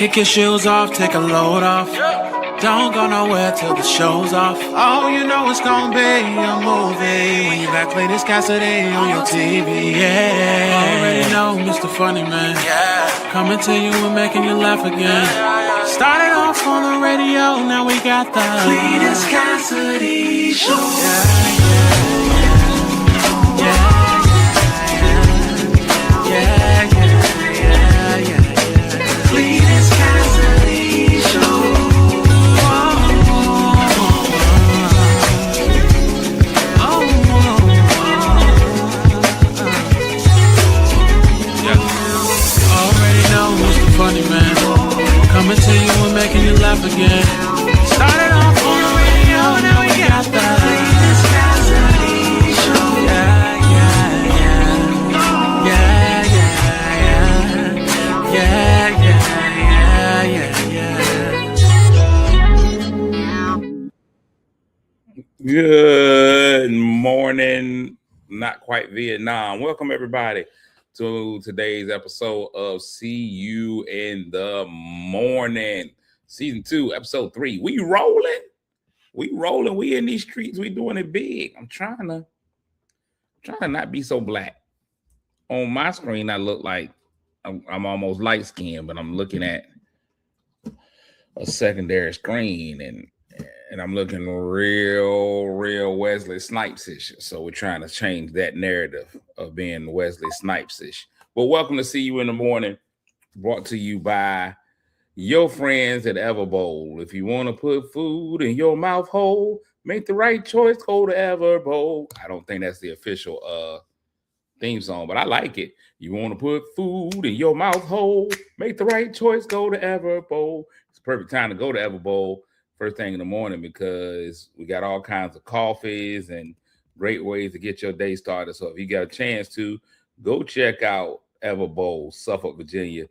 Kick your shoes off, take a load off. Don't go nowhere till the show's off. Oh, you know it's gonna be a movie when you got Cletus Cassidy on your TV. Yeah, already know Mr. Funny Man. Coming to you and making you laugh again. Started off on the radio, now we got the Cletus Cassidy Show. Yeah. Cletus Cassidy Show. Already know who's the funny man. Coming to you and making you laugh again. Started off on the radio, now we got the Cletus Cassidy Show. Yeah. Good morning, not quite Vietnam. Welcome everybody to today's episode of See You in the Morning, season 2, episode 3. We rolling. We in these streets. We doing it big. I'm trying to not be so black. On my screen, I look like I'm almost light skinned, but I'm looking at a secondary screen and I'm looking real Wesley Snipes-ish. So we're trying to change that narrative of being Wesley Snipes-ish. But welcome to See You in the Morning, brought to you by your friends at Everbowl. If you want to put food in your mouth hole, make the right choice, go to Everbowl. I don't think that's the official theme song, but I like it. You want to put food in your mouth hole, make the right choice, go to Everbowl. It's the perfect time to go to Everbowl first thing in the morning because we got all kinds of coffees and great ways to get your day started. So if you got a chance to, go check out Everbowl, Suffolk, Virginia.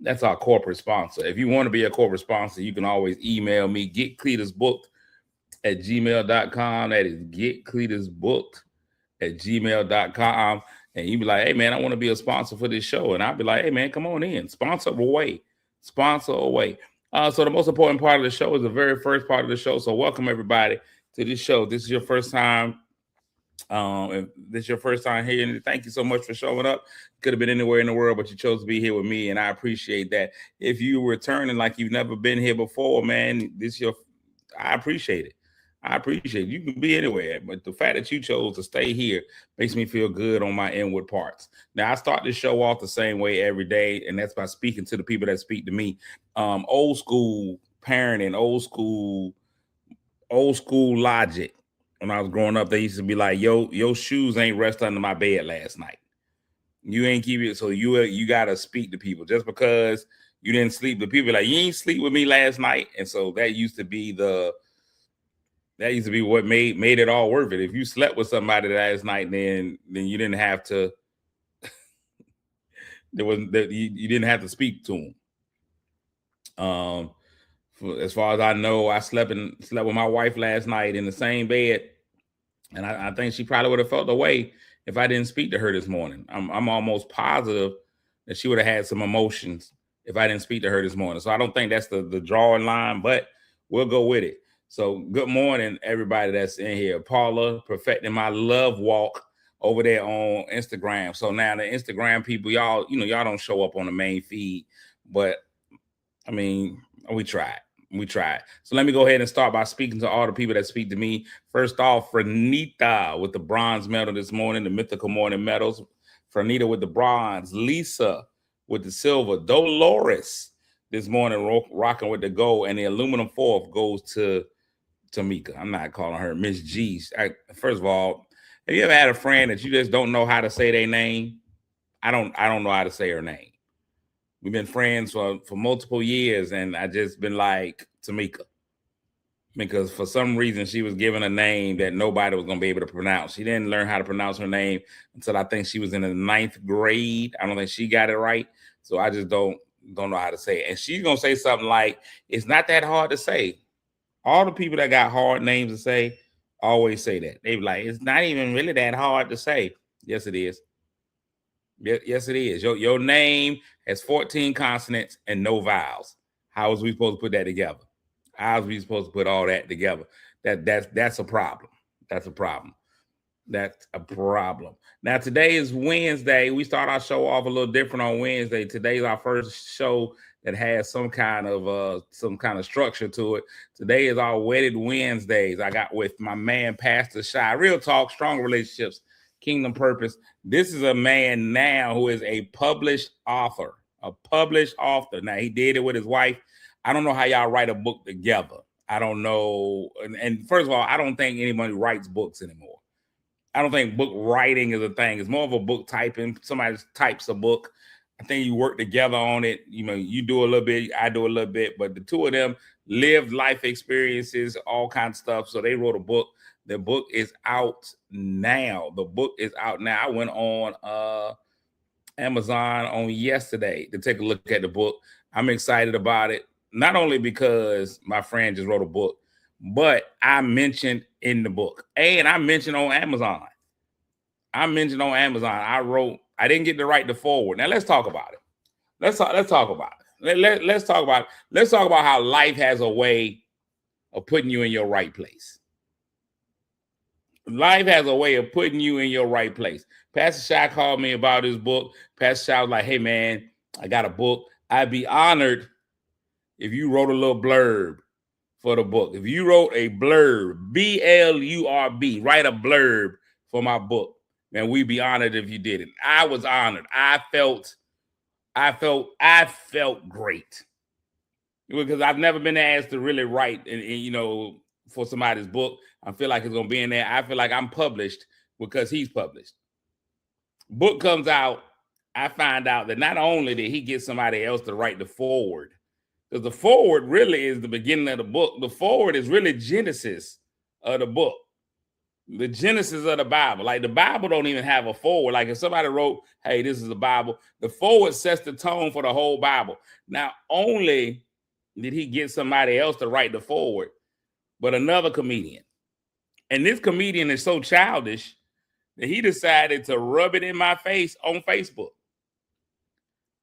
That's our corporate sponsor. If you want to be a corporate sponsor, you can always email me, getcletusbooked@gmail.com. That is getcletusbooked@gmail.com. And you be like, hey, man, I want to be a sponsor for this show. And I'll be like, hey, man, come on in. Sponsor away. So the most important part of the show is the very first part of the show. So welcome everybody to this show. This is your first time. If this is your first time here, thank you so much for showing up. Could have been anywhere in the world, but you chose to be here with me, and I appreciate that. If you returning like you've never been here before, man, I appreciate it. You can be anywhere, but the fact that you chose to stay here makes me feel good on my inward parts. Now, I start this show off the same way every day, and that's by speaking to the people that speak to me. Old school parenting, old school logic. When I was growing up, they used to be like, your shoes ain't rest under my bed last night. You ain't keep it, so you gotta speak to people. Just because you didn't sleep, the people like, you ain't sleep with me last night. And so that used to be what made it all worth it. If you slept with somebody last night, then you didn't have to. You didn't have to speak to them. As far as I know, I slept with my wife last night in the same bed, and I think she probably would have felt the way if I didn't speak to her this morning. I'm almost positive that she would have had some emotions if I didn't speak to her this morning. So I don't think that's the drawing line, but we'll go with it. So good morning, everybody that's in here. Paula, perfecting my love walk over there on Instagram. So now the Instagram people, y'all don't show up on the main feed, but I mean, we tried. So let me go ahead and start by speaking to all the people that speak to me. First off, Franita with the bronze medal this morning, the mythical morning medals. Franita with the bronze, Lisa with the silver, Dolores this morning rocking with the gold, and the aluminum fourth goes to Tamika. I'm not calling her Miss G. First of all, have you ever had a friend that you just don't know how to say their name? I don't know how to say her name. We've been friends for multiple years, and I just been like, Tamika. Because for some reason, she was given a name that nobody was going to be able to pronounce. She didn't learn how to pronounce her name until I think she was in the 9th grade. I don't think she got it right. So I just don't know how to say it. And she's going to say something like, it's not that hard to say. All the people that got hard names to say always say that. They be like, it's not even really that hard to say. Yes, it is. Yes, it is. Your name has 14 consonants and no vowels. How was we supposed to put that together? How was we supposed to put all that together? That's a problem. That's a problem. That's a problem. Now today is Wednesday. We start our show off a little different on Wednesday. Today's our first show that has some kind of structure to it. Today is our Wedded Wednesdays. I got with my man Pastor Shy. Real talk, strong relationships, kingdom purpose. This is a man now who is a published author. A published author. Now he did it with his wife. I don't know how y'all write a book together. I don't know. And first of all, I don't think anybody writes books anymore. I don't think book writing is a thing. It's more of a book typing. Somebody types a book. I think you work together on it. You know, you do a little bit, I do a little bit, but the two of them lived life experiences, all kinds of stuff. So they wrote a book. The book is out now. The book is out now. I went on Amazon on yesterday to take a look at the book. I'm excited about it, not only because my friend just wrote a book, but I mentioned in the book, and I mentioned on Amazon. I didn't get to write the forward. Now let's talk about it. Let's talk about it. Let's talk about it. Let's talk about how life has a way of putting you in your right place. Life has a way of putting you in your right place. Pastor Shy called me about his book. Pastor Shy was like, hey man, I got a book. I'd be honored if you wrote a little blurb for the book. If you wrote a blurb, BLURB, write a blurb for my book, man, we'd be honored if you did it. I was honored. I felt great because I've never been asked to really write, and for somebody's book. I feel like it's gonna be in there. I feel like I'm published because he's published. Book comes out. I find out that not only did he get somebody else to write the forward, because the forward really is the beginning of the book. The forward is really Genesis of the book, the Genesis of the Bible. Like the Bible don't even have a forward. Like if somebody wrote, hey, this is the Bible, the forward sets the tone for the whole Bible. Not only did he get somebody else to write the forward, but another comedian. And this comedian is so childish that he decided to rub it in my face on Facebook.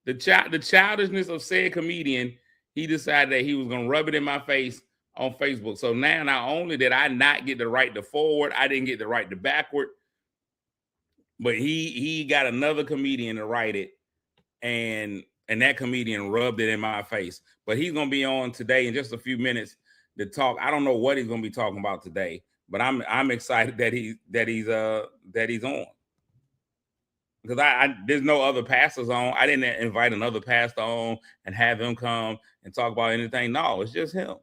The childishness of said comedian, he decided that he was going to rub it in my face on Facebook. So now, not only did I not get to write the forward, I didn't get to write the backward, but he got another comedian to write it, and that comedian rubbed it in my face. But he's going to be on today in just a few minutes to talk. I don't know what he's going to be talking about today, but I'm excited that he's on. Because there's no other pastors on. I didn't invite another pastor on and have him come and talk about anything. No, it's just him.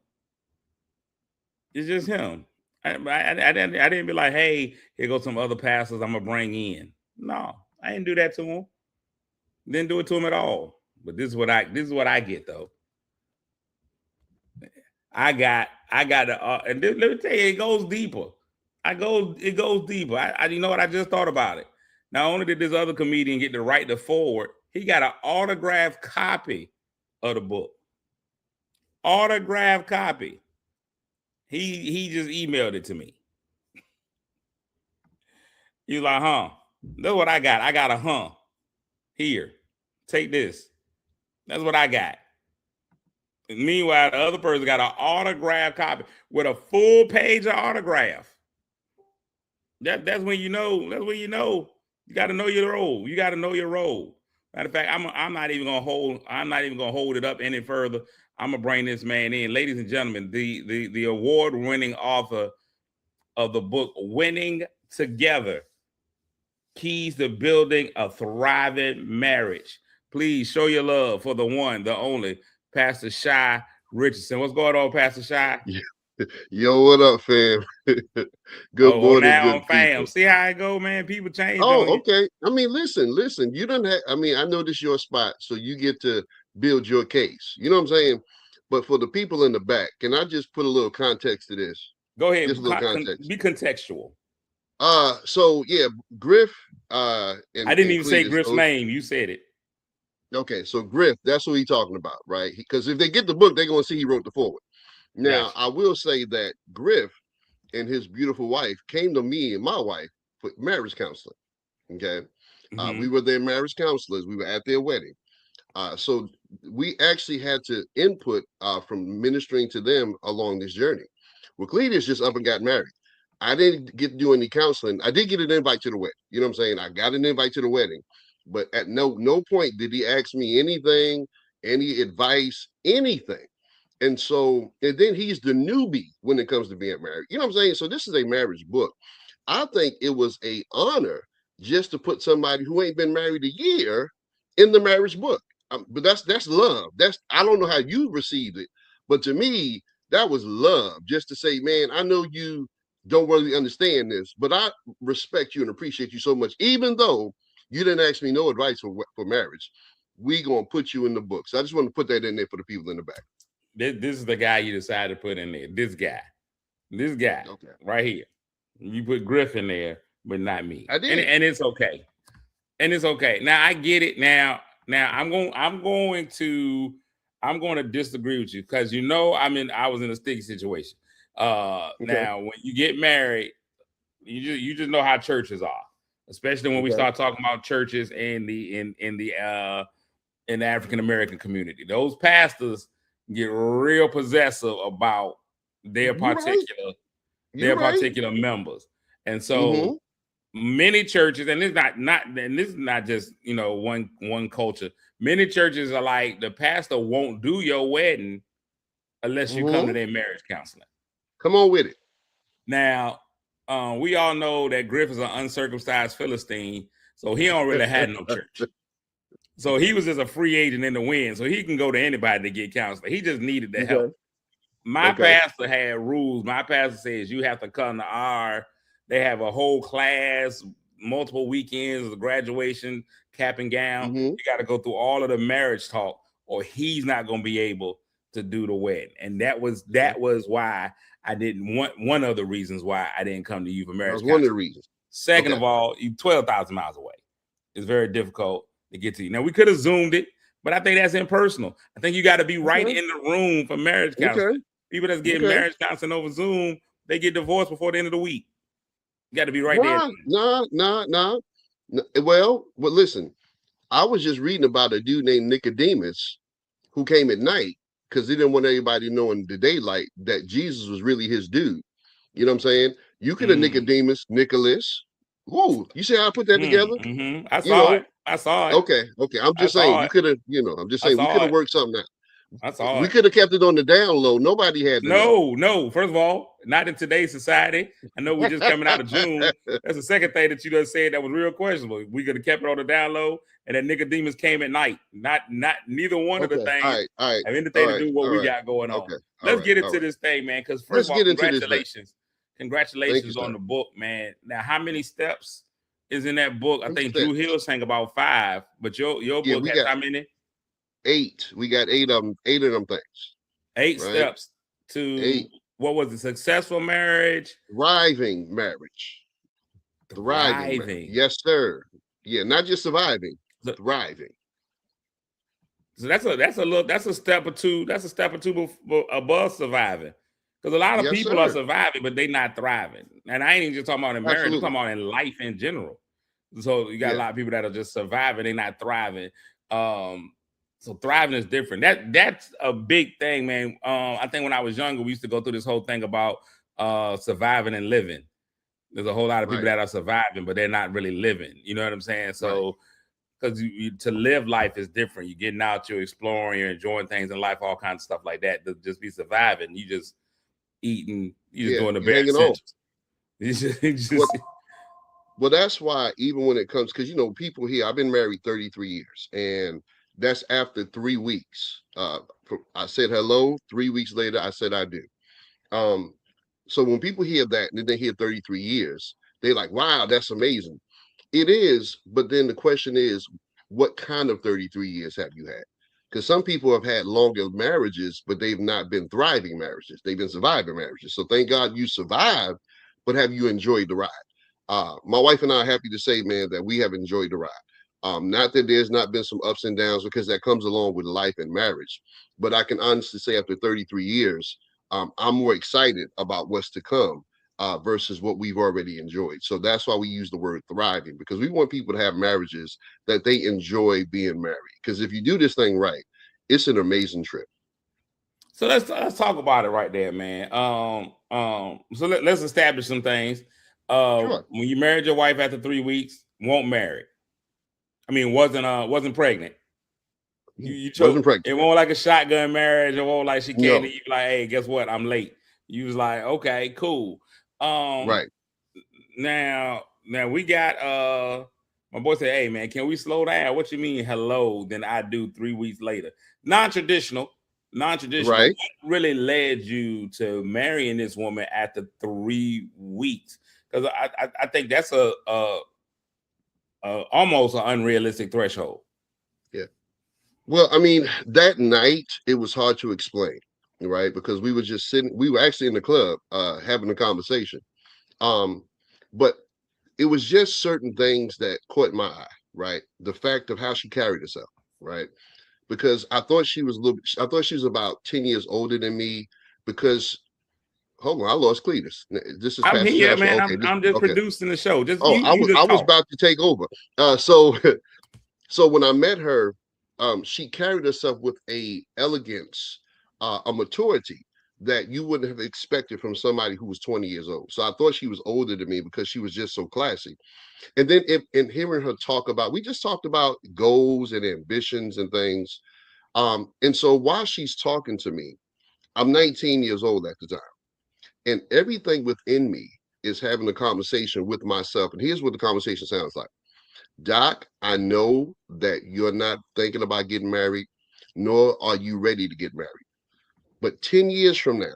It's just him. I didn't be like, hey, here goes some other pastors I'm gonna bring in. No, I didn't do that to him. Didn't do it to him at all. But this is what I get though. I got and let me tell you, it goes deeper. It goes deeper. You know what? I just thought about it. Not only did this other comedian get to write the forward, he got an autographed copy of the book. Autographed copy. He just emailed it to me. He's like, huh? That's what I got. I got a here. Take this. That's what I got. And meanwhile, the other person got an autographed copy with a full page of autograph. That's when you know. That's when you know. You got to know your role. You got to know your role. Matter of fact, I'm not even gonna hold it up any further. I'm gonna bring this man in, ladies and gentlemen. The award-winning author of the book "Winning Together: Keys to Building a Thriving Marriage." Please show your love for the one, the only, Pastor Shy Richardson. What's going on, Pastor Shy? Yo, what up, fam? Good morning, now good I'm fam. people. See how it go, man. People change. Oh, okay. I mean, listen. You don't have. I mean, I know this is your spot, so you get to build your case. You know what I'm saying? But for the people in the back, can I just put a little context to this? Go ahead. Just a little context. Be contextual. So yeah, Griff. I didn't even say Griff's name. You said it. Okay, so Griff, that's what he's talking about, right? Because if they get the book, they're gonna see he wrote the forward. Now, gotcha. I will say that Griff and his beautiful wife came to me and my wife for marriage counseling. Okay. We were their marriage counselors. We were at their wedding. So we actually had to input from ministering to them along this journey. Well, Cletus just up and got married. I didn't get to do any counseling. I did get an invite to the wedding. You know what I'm saying? I got an invite to the wedding, but at no point did he ask me anything, any advice, anything. And then he's the newbie when it comes to being married. You know what I'm saying? So this is a marriage book. I think it was a honor just to put somebody who ain't been married a year in the marriage book. But that's love. That's I don't know how you received it, but to me, that was love. Just to say, man, I know you don't really understand this, but I respect you and appreciate you so much, even though you didn't ask me no advice for marriage. We gonna put you in the book. So I just want to put that in there for the people in the back. This is the guy you decided to put in there. This guy okay. Right here. You put Griff in there, but not me. I did, and it's okay. And it's okay. Now I get it. Now I'm going to disagree with you because I was in a sticky situation. Okay. Now when you get married, you just know how churches are, especially when we start talking about churches in the African American community. Those pastors get real possessive about their particular particular members, and so many churches, and this is not just one culture. Many churches are like, the pastor won't do your wedding unless you come to their marriage counseling. Come on with it. Now, we all know that Griff is an uncircumcised Philistine, so he don't really have no church. So he was just a free agent in the wind, so he can go to anybody to get counseling. He just needed the help. My pastor had rules. My pastor says you have to come to our. They have a whole class, multiple weekends, the graduation, cap and gown. You got to go through all of the marriage talk, or he's not going to be able to do the wedding. And that was why I didn't want. One of the reasons why I didn't come to you for marriage. One of the reasons. Second of all, you 12,000 miles away. It's very difficult to get to you. Now we could have Zoomed it, but I think that's impersonal. I think you got to be right in the room for marriage counseling. People that's getting marriage counseling over Zoom, they get divorced before the end of the week. You got to be right there. No. Well, listen, I was just reading about a dude named Nicodemus who came at night because he didn't want anybody knowing the daylight that Jesus was really his dude. You know what I'm saying? You could have Nicodemus, Nicholas. Ooh, you see how I put that together? I saw it. I saw it. Okay. I'm just saying you could have, I'm just saying we could have worked something out. We could have kept it on the down low. Nobody had no. First of all, not in today's society. I know we're just coming out of June. That's the second thing that you just said that was real questionable. We could have kept it on the down low, and that Nicodemus came at night. Not neither one of the things have anything to do with what we got going on. Let's get into this thing, man. Because first of all, congratulations on the book, man. Now, how many steps is in that book? I think Drew Hill sang about 5, but your book has how many? 8. We got 8 of them. 8 of them things. 8 steps to what was it? Successful marriage, thriving marriage, thriving. Marriage. Yes, sir. Yeah, not just surviving, thriving. So that's a step or two. That's a step or two above surviving, because a lot of people are surviving, but they not thriving. And I ain't even just talking about in marriage. I'm talking about in life in general. So you got a lot of people that are just surviving, they're not thriving. So thriving is different. That's a big thing, man. I think when I was younger, we used to go through this whole thing about surviving and living. There's a whole lot of people that are surviving, but they're not really living. You know what I'm saying? So, because to live life is different. You're getting out, you're exploring, you're enjoying things in life, all kinds of stuff like that. To just be surviving, you just eating, you just doing the bare essentials. Well, that's why even when it comes, because people here, I've been married 33 years, and that's after 3 weeks. I said hello. 3 weeks later, I said I do. So when people hear that and then they hear 33 years, they're like, wow, that's amazing. It is. But then the question is, what kind of 33 years have you had? Because some people have had longer marriages, but they've not been thriving marriages. They've been surviving marriages. So thank God you survived, but have you enjoyed the ride? My wife and I are happy to say, man, that we have enjoyed the ride. Not that there's not been some ups and downs, because that comes along with life and marriage. But I can honestly say after 33 years, I'm more excited about what's to come. versus what we've already enjoyed. So that's why we use the word thriving, because we want people to have marriages that they enjoy being married. Because if you do this thing right, it's an amazing trip. So let's talk about it right there, man. So let's establish some things. Sure. When you married your wife after 3 weeks, won't marry. I mean, wasn't pregnant. You chose, Wasn't pregnant. it won't like a shotgun marriage. It won't like she came No. to you like, hey, guess what? I'm late. You was like, okay, cool. Right. Now we got my boy said, hey man, can we slow down? What you mean hello? Then I do 3 weeks later. Non-traditional. Right. What really led you to marrying this woman after 3 weeks? Because I think that's a almost an unrealistic threshold. Yeah. Well, I mean, that night it was hard to explain, right? Because we were just sitting, we were actually in the club having a conversation. But it was just certain things that caught my eye, right? The fact of how she carried herself, right? Because I thought she was I thought she was about 10 years older than me. Because hold on, I lost Cletus. This is I'm Pastor here, Joshua. man. Okay, I'm just okay. producing the show. Just Oh, you I just was talk. about to take over. So so when I met her, she carried herself with a elegance, a maturity that you wouldn't have expected from somebody who was 20 years old. So I thought she was older than me because she was just so classy. And then in hearing her talk about, we just talked about goals and ambitions and things. And so while she's talking to me, I'm 19 years old at the time, and everything within me is having a conversation with myself. And here's what the conversation sounds like. Doc, I know that you're not thinking about getting married, nor are you ready to get married. But 10 years from now,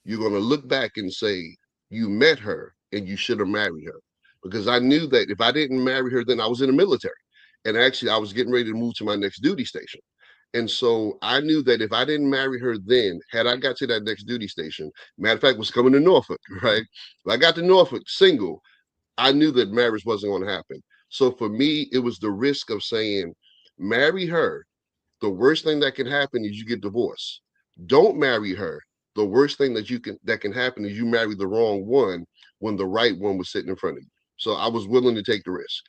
you're going to look back and say, you met her and you should have married her. Because I knew that if I didn't marry her, then I was in the military. And actually, I was getting ready to move to my next duty station. And so I knew that if I didn't marry her then, had I got to that next duty station, matter of fact, was coming to Norfolk, right? If I got to Norfolk single, I knew that marriage wasn't going to happen. So for me, it was the risk of saying, marry her. The worst thing that can happen is you get divorced. Don't marry her. The worst thing that can happen is you marry the wrong one when the right one was sitting in front of you. So I was willing to take the risk.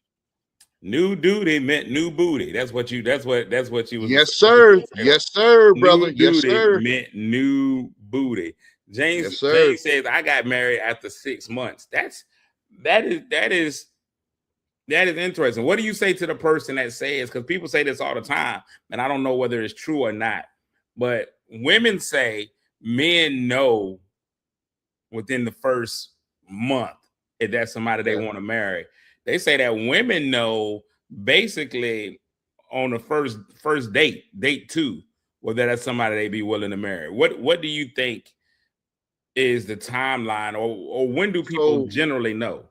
New duty meant new booty. That's what you was. Yes, sir. Yes, sir, brother. New Yes, duty sir. meant new booty. Yes, sir. James says I got married after 6 months. That is interesting. What do you say to the person that says, because people say this all the time, and I don't know whether it's true or not, but women say men know within the first month if that's somebody they want to marry. They say that women know basically on the first date 2, whether that's somebody they be willing to marry. What do you think is the timeline, or when do people generally know?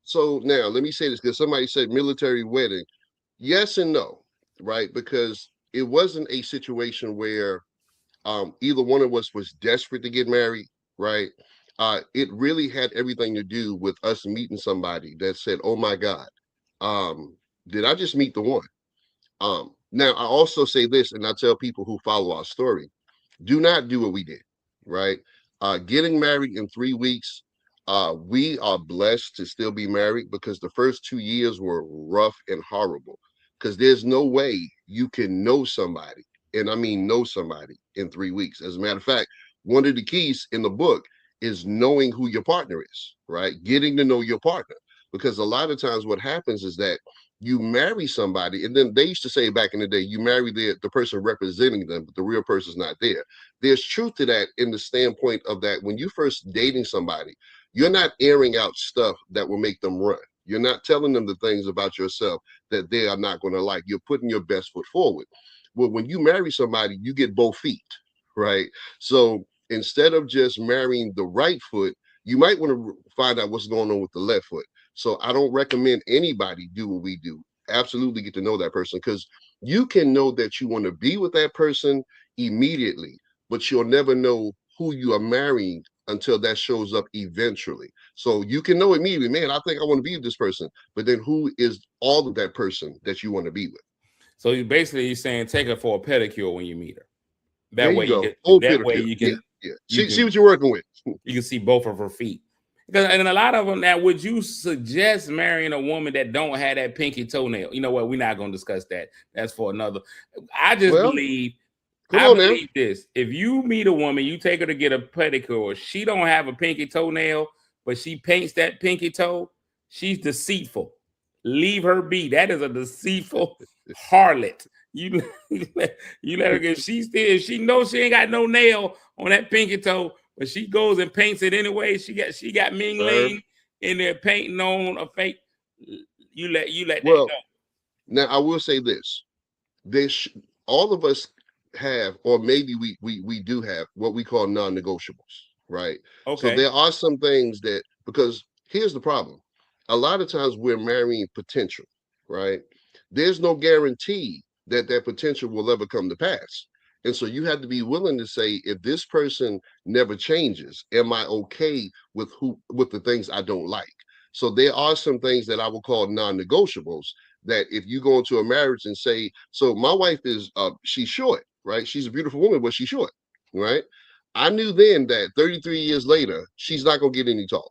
So now let me say this, because somebody said military wedding. Yes and no, right? Because it wasn't a situation where either one of us was desperate to get married, right? It really had everything to do with us meeting somebody that said, "Oh my God, did I just meet the one?" Now I also say this, and I tell people who follow our story, do not do what we did, right? Getting married in 3 weeks, we are blessed to still be married, because the first 2 years were rough and horrible, because there's no way you can know somebody, and I mean know somebody, in 3 weeks. As a matter of fact, one of the keys in the book is knowing who your partner is, right? Getting to know your partner, because a lot of times what happens is that you marry somebody, and then they used to say back in the day, you marry the person representing them, but the real person's not there. There's truth to that, in the standpoint of that when you first dating somebody, you're not airing out stuff that will make them run. You're not telling them the things about yourself that they are not going to like. You're putting your best foot forward. Well, when you marry somebody, you get both feet, right? So instead of just marrying the right foot, you might want to find out what's going on with the left foot. So I don't recommend anybody do what we do. Absolutely get to know that person, because you can know that you want to be with that person immediately, but you'll never know who you are marrying until that shows up eventually. So you can know immediately, man, I think I want to be with this person, but then who is all of that person that you want to be with? So you're saying take her for a pedicure when you meet her. That way you can see what you're working with. you can see both of her feet. And a lot of them now, would you suggest marrying a woman that don't have that pinky toenail? You know what? We're not going to discuss that. That's for another. I just Well, believe. come I on now. believe this. If you meet a woman, you take her to get a pedicure. She don't have a pinky toenail, but she paints that pinky toe. She's deceitful. Leave her be. That is a deceitful harlot. You you let her get. She still. She knows she ain't got no nail on that pinky toe, but she goes and paints it anyway. She got Ming Sir. Ling in there painting on a fake. You let that Well, go. now I will say this: this all of us have, or maybe we do have what we call non-negotiables, right? So Okay. there are some things that, because here's the problem: a lot of times we're marrying potential, right? There's no guarantee that that potential will ever come to pass. And so you have to be willing to say, if this person never changes, am I okay with the things I don't like? So there are some things that I will call non-negotiables, that if you go into a marriage and say, so my wife is she's short, right? She's a beautiful woman, but she's short, right? I knew then that 33 years later, she's not gonna get any taller.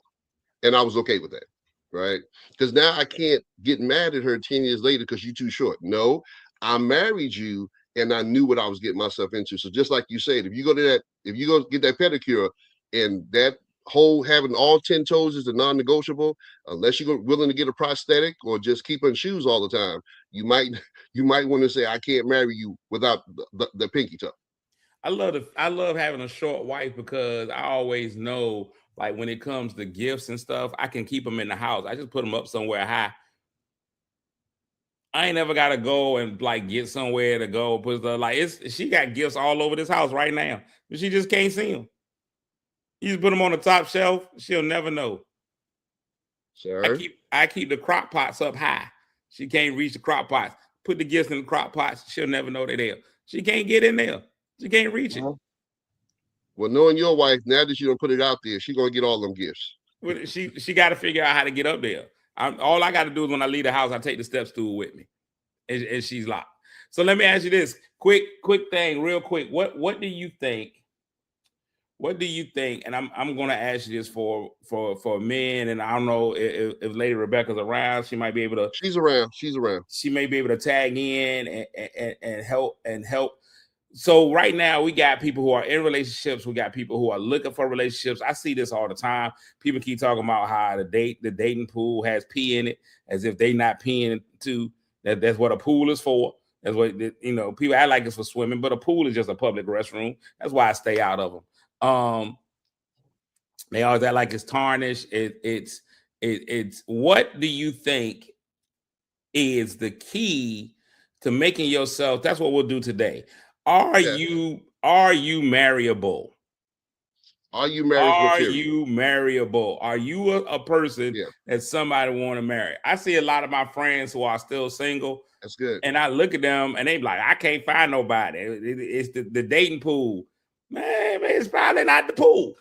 And I was okay with that, right? Because now I can't get mad at her 10 years later because you're too short. No, I married you and I knew what I was getting myself into. So just like you said, if you go get that pedicure and that whole having all 10 toes is a non-negotiable, unless you're willing to get a prosthetic or just keep on shoes all the time, you might you might want to say, I can't marry you without the pinky toe. I love having a short wife because I always know, like, when it comes to gifts and stuff, I can keep them in the house. I just put them up somewhere high. I ain't never got to go and like get somewhere to go put stuff. Like, she got gifts all over this house right now, but she just can't see them. You just put them on the top shelf, she'll never know. Sir. I keep the crock pots up high. She can't reach the crock pots. Put the gifts in the crock pots, she'll never know they're there. She can't get in there. She can't reach it. Well, knowing your wife, now that you don't put it out there, she's gonna get all them gifts. She got to figure out how to get up there. All I got to do is when I leave the house, I take the step stool with me, and she's locked. So let me ask you this quick thing, real quick. What do you think? What do you think? And I'm going to ask you this for men, and I don't know if Lady Rebecca's around. She might be able to. She's around. She's around. She may be able to tag in and help. So right now we got people who are in relationships. We got people who are looking for relationships. I see this all the time. People keep talking about how the dating pool has pee in it, as if they not peeing too. That's what a pool is for. That's what, people act like it's for swimming, but a pool is just a public restroom. That's why I stay out of them. They always act like it's tarnished. It's what do you think is the key to making yourself? That's what we'll do today. Are you marryable? Are you marriage Are material? you marryable? Are you a person that somebody want to marry? I see a lot of my friends who are still single. That's good. And I look at them and they be like, I can't find nobody. It's the dating pool. Man, it's probably not the pool.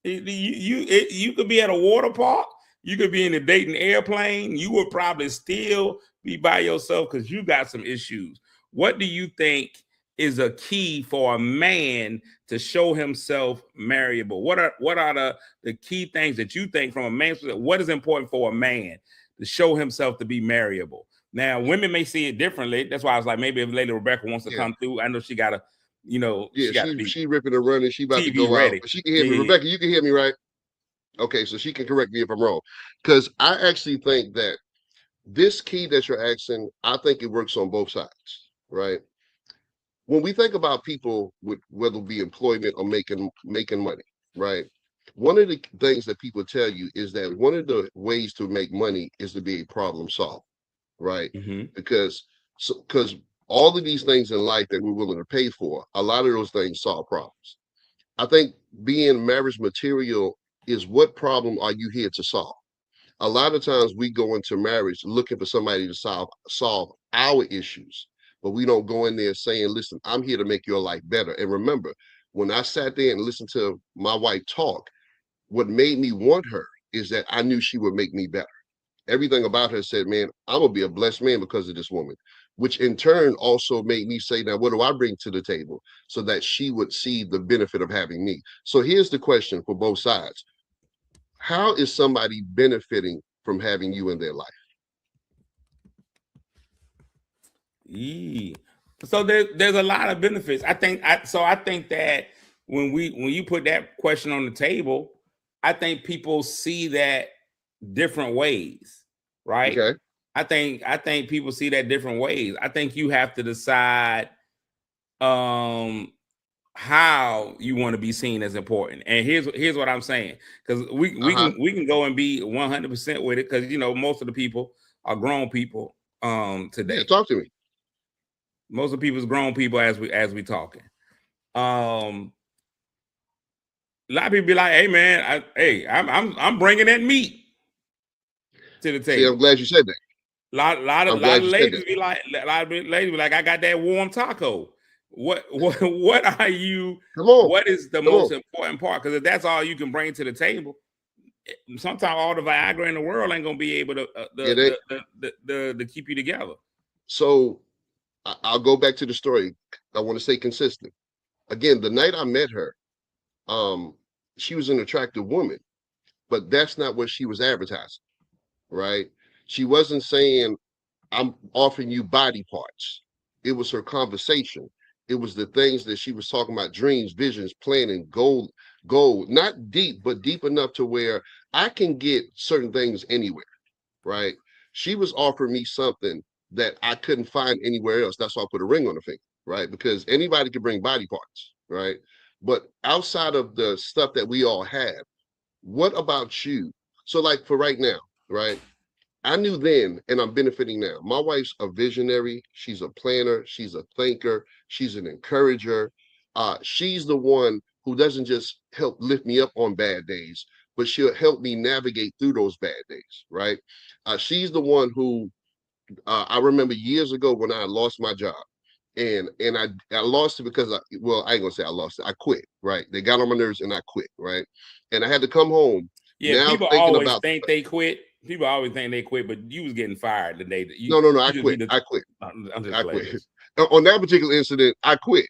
You could be at a water park. You could be in a dating airplane. You would probably still be by yourself because you got some issues. What do you think is a key for a man to show himself marryable? What are the key things that you think from a man's perspective? What is important for a man to show himself to be marryable? Now, women may see it differently. That's why I was like, maybe if Lady Rebecca wants to come through, I know she got to, she ripping and running. She about TV to go ready. out. But she can hear me. Rebecca, you can hear me, right? Okay, so she can correct me if I'm wrong. Because I actually think that this key that you're asking, I think it works on both sides, right? When we think about people with whether it be employment or making money, right? One of the things that people tell you is that one of the ways to make money is to be a problem solver, right? Because all of these things in life that we're willing to pay for, a lot of those things solve problems. I think being marriage material is, what problem are you here to solve? A lot of times we go into marriage looking for somebody to solve our issues, but we don't go in there saying, listen, I'm here to make your life better. And remember, when I sat there and listened to my wife talk, what made me want her is that I knew she would make me better. Everything about her said, man, I'm gonna be a blessed man because of this woman, which in turn also made me say, now what do I bring to the table, so that she would see the benefit of having me? So here's the question for both sides: how is somebody benefiting from having you in their life? Yeah. So there's a lot of benefits. I think that when you put that question on the table, I think people see that different ways, right? Okay. I think people see that different ways. I think you have to decide how you want to be seen as important. And here's what I'm saying, because we can go and be 100% with it, because most of the people are grown people today. Yeah, talk to me. Most of the people's grown people as we talking. A lot of people be like, "Hey man, I'm bringing that meat to the table." See, I'm glad you said that. A lot of ladies be like, I got that warm taco. What are you? Come on. What is the most important part? Because if that's all you can bring to the table, sometimes all the Viagra in the world ain't gonna be able to keep you together. So I'll go back to the story. I want to stay consistent. Again, the night I met her, she was an attractive woman, but that's not what she was advertising, right? She wasn't saying, I'm offering you body parts. It was her conversation. It was the things that she was talking about: dreams, visions, planning, goal, not deep, but deep enough to where I can get certain things anywhere, right? She was offering me something that I couldn't find anywhere else. That's why I put a ring on the finger, right? Because anybody can bring body parts, right? But outside of the stuff that we all have, what about you? So like for right now, right? I knew then, and I'm benefiting now. My wife's a visionary. She's a planner. She's a thinker. She's an encourager. She's the one who doesn't just help lift me up on bad days, but she'll help me navigate through those bad days, right? She's the one who I remember years ago when I lost my job. And I lost it because I ain't gonna say I lost it. I quit, right? They got on my nerves and I quit, right? And I had to come home. Yeah, now people always think they quit. People always think they quit, but you was getting fired the day that you. No, I quit. I quit. I quit. On that particular incident, I quit.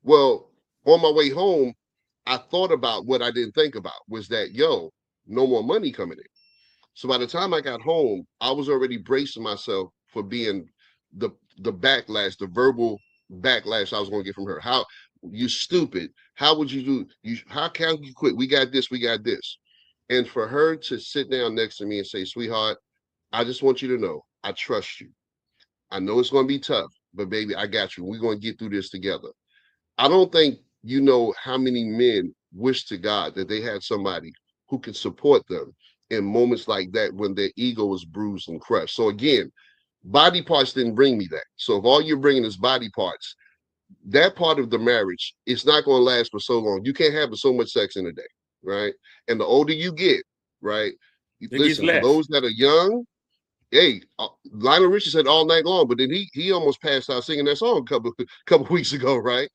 Well, on my way home, I thought about what I didn't think about was that, no more money coming in. So by the time I got home, I was already bracing myself for being the backlash, the verbal backlash I was going to get from her. How you stupid? How would you do? How can you quit? We got this. We got this. And for her to sit down next to me and say, sweetheart, I just want you to know, I trust you. I know it's going to be tough, but baby, I got you. We're going to get through this together. I don't think you know how many men wish to God that they had somebody who can support them in moments like that when their ego is bruised and crushed. So again, body parts didn't bring me that. So if all you're bringing is body parts, that part of the marriage, it's not going to last for so long. You can't have so much sex in a day, right? And the older you get, right? Listen, for those that are young, hey, Lionel Richie said all night long, but then he almost passed out singing that song a couple weeks ago, right?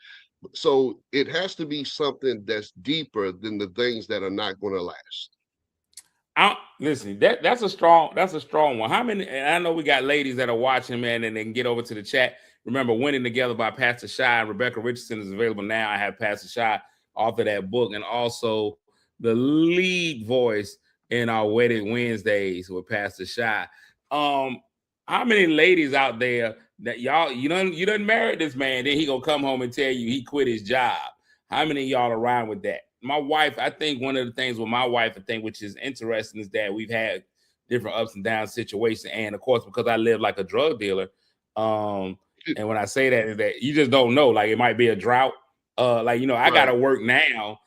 So it has to be something that's deeper than the things that are not going to last. Listen, that's a strong one. How many? And I know we got ladies that are watching, man, and they can get over to the chat. Remember, Winning Together by Pastor Shy and Rebecca Richardson is available now. I have Pastor Shy author that book, and also the lead voice in our Wedded Wednesdays with Pastor Shy. How many ladies out there that you done married this man, then he gonna come home and tell you he quit his job? How many of y'all around with that? My wife, I think one of the things with my wife, which is interesting, is that we've had different ups and downs situations. And of course, because I live like a drug dealer, and when I say that is that you just don't know, like it might be a drought. I gotta work now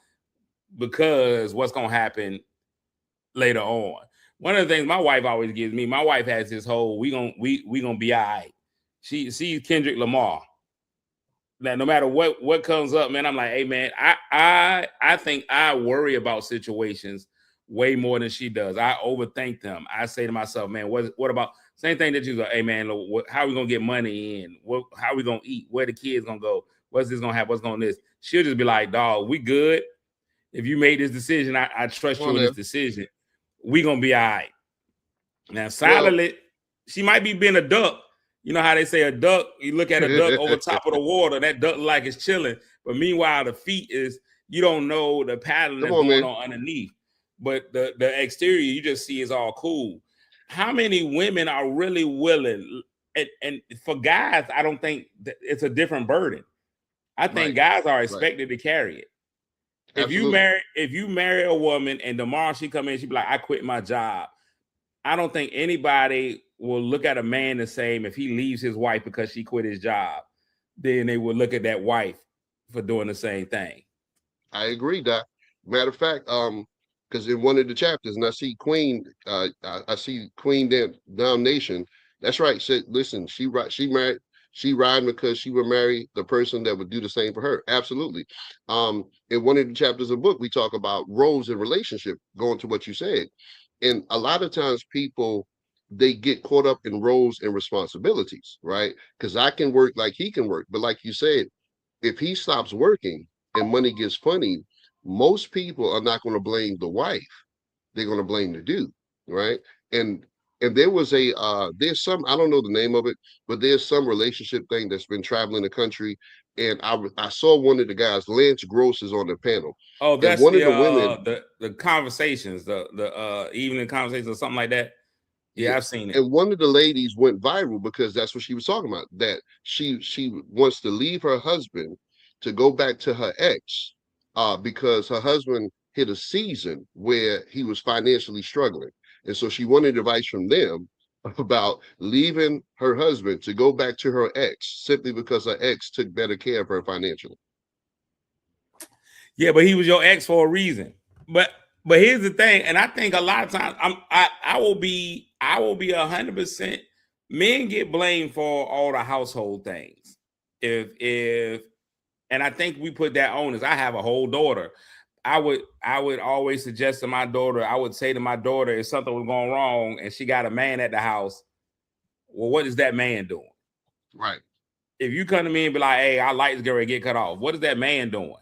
because what's gonna happen later on. One of the things my wife always gives me, my wife has this whole we gonna be all right. She's Kendrick Lamar. Now, no matter what comes up, man, I'm like, hey, man, I think I worry about situations way more than she does. I overthink them. I say to myself, man, what about same thing that you go, hey, man, how are we gonna get money in? How are we gonna eat? Where the kids gonna go? What's this gonna happen? What's going this? She'll just be like, dog, we good. If you made this decision, I trust you in this decision. We gonna be all right. Now, silently, she might be being a duck. You know how they say a duck, you look at a duck over top of the water, that duck like it's chilling. But meanwhile, the feet is, you don't know the pattern that's going on underneath. but the exterior you just see is all cool. How many women are really willing? And for guys, I don't think it's a different burden. I think guys are expected to carry it. If you marry a woman and tomorrow she come in, she be like, I quit my job. I don't think anybody will look at a man the same if he leaves his wife because she quit his job. Then they will look at that wife for doing the same thing. I agree, Doc. Matter of fact, because in one of the chapters, and I see Queen, I see Queen Down Nation. That's right. Said, listen, she married, she riding because she would marry the person that would do the same for her. Absolutely. In one of the chapters of the book, we talk about roles in relationship, going to what you said. And a lot of times people, they get caught up in roles and responsibilities, right? Because I can work like he can work. But like you said, if he stops working and money gets funny, most people are not going to blame the wife. They're going to blame the dude, right? And there was there's some, I don't know the name of it, but there's some relationship thing that's been traveling the country. And I saw one of the guys, Lance Gross, is on the panel. Oh, that's one of the women, the conversations, the evening conversations or something like that. Yeah, I've seen it. And one of the ladies went viral because that's what she was talking about, that she wants to leave her husband to go back to her ex because her husband hit a season where he was financially struggling. And so she wanted advice from them about leaving her husband to go back to her ex simply because her ex took better care of her financially. Yeah, but he was your ex for a reason. But here's the thing, and I think a lot of times I will be 100%. Men get blamed for all the household things. If and I think we put that on us. I have a whole daughter. I would always suggest to my daughter, I would say to my daughter, if something was going wrong and she got a man at the house, well, what is that man doing? Right. If you come to me and be like, hey, our lights going to get cut off, what is that man doing?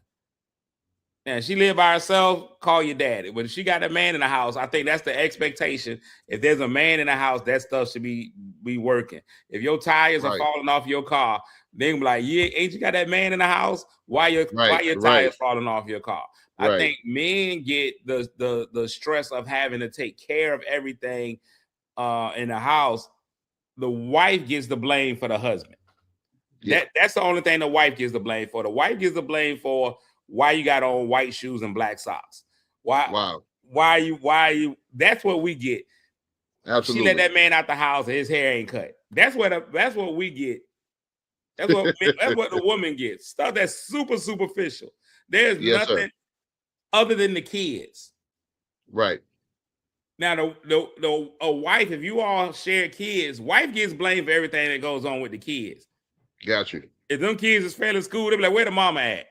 And she live by herself, call your daddy. But if she got a man in the house, I think that's the expectation. If there's a man in the house, that stuff should be working. If your tires are falling off your car, then be like, yeah, ain't you got that man in the house? Why your tires falling off your car? I think men get the stress of having to take care of everything in the house. The wife gets the blame for the husband. Yeah. That's the only thing the wife gets the blame for. The wife gets the blame for why you got on white shoes and black socks. Why are you? That's what we get. Absolutely. She let that man out the house and his hair ain't cut. That's what we get. That's what the woman gets. Stuff that's super superficial. There's nothing other than the kids. Right. Now a wife, if you all share kids, wife gets blamed for everything that goes on with the kids. Got you. If them kids is failing school, they be like, where the mama at?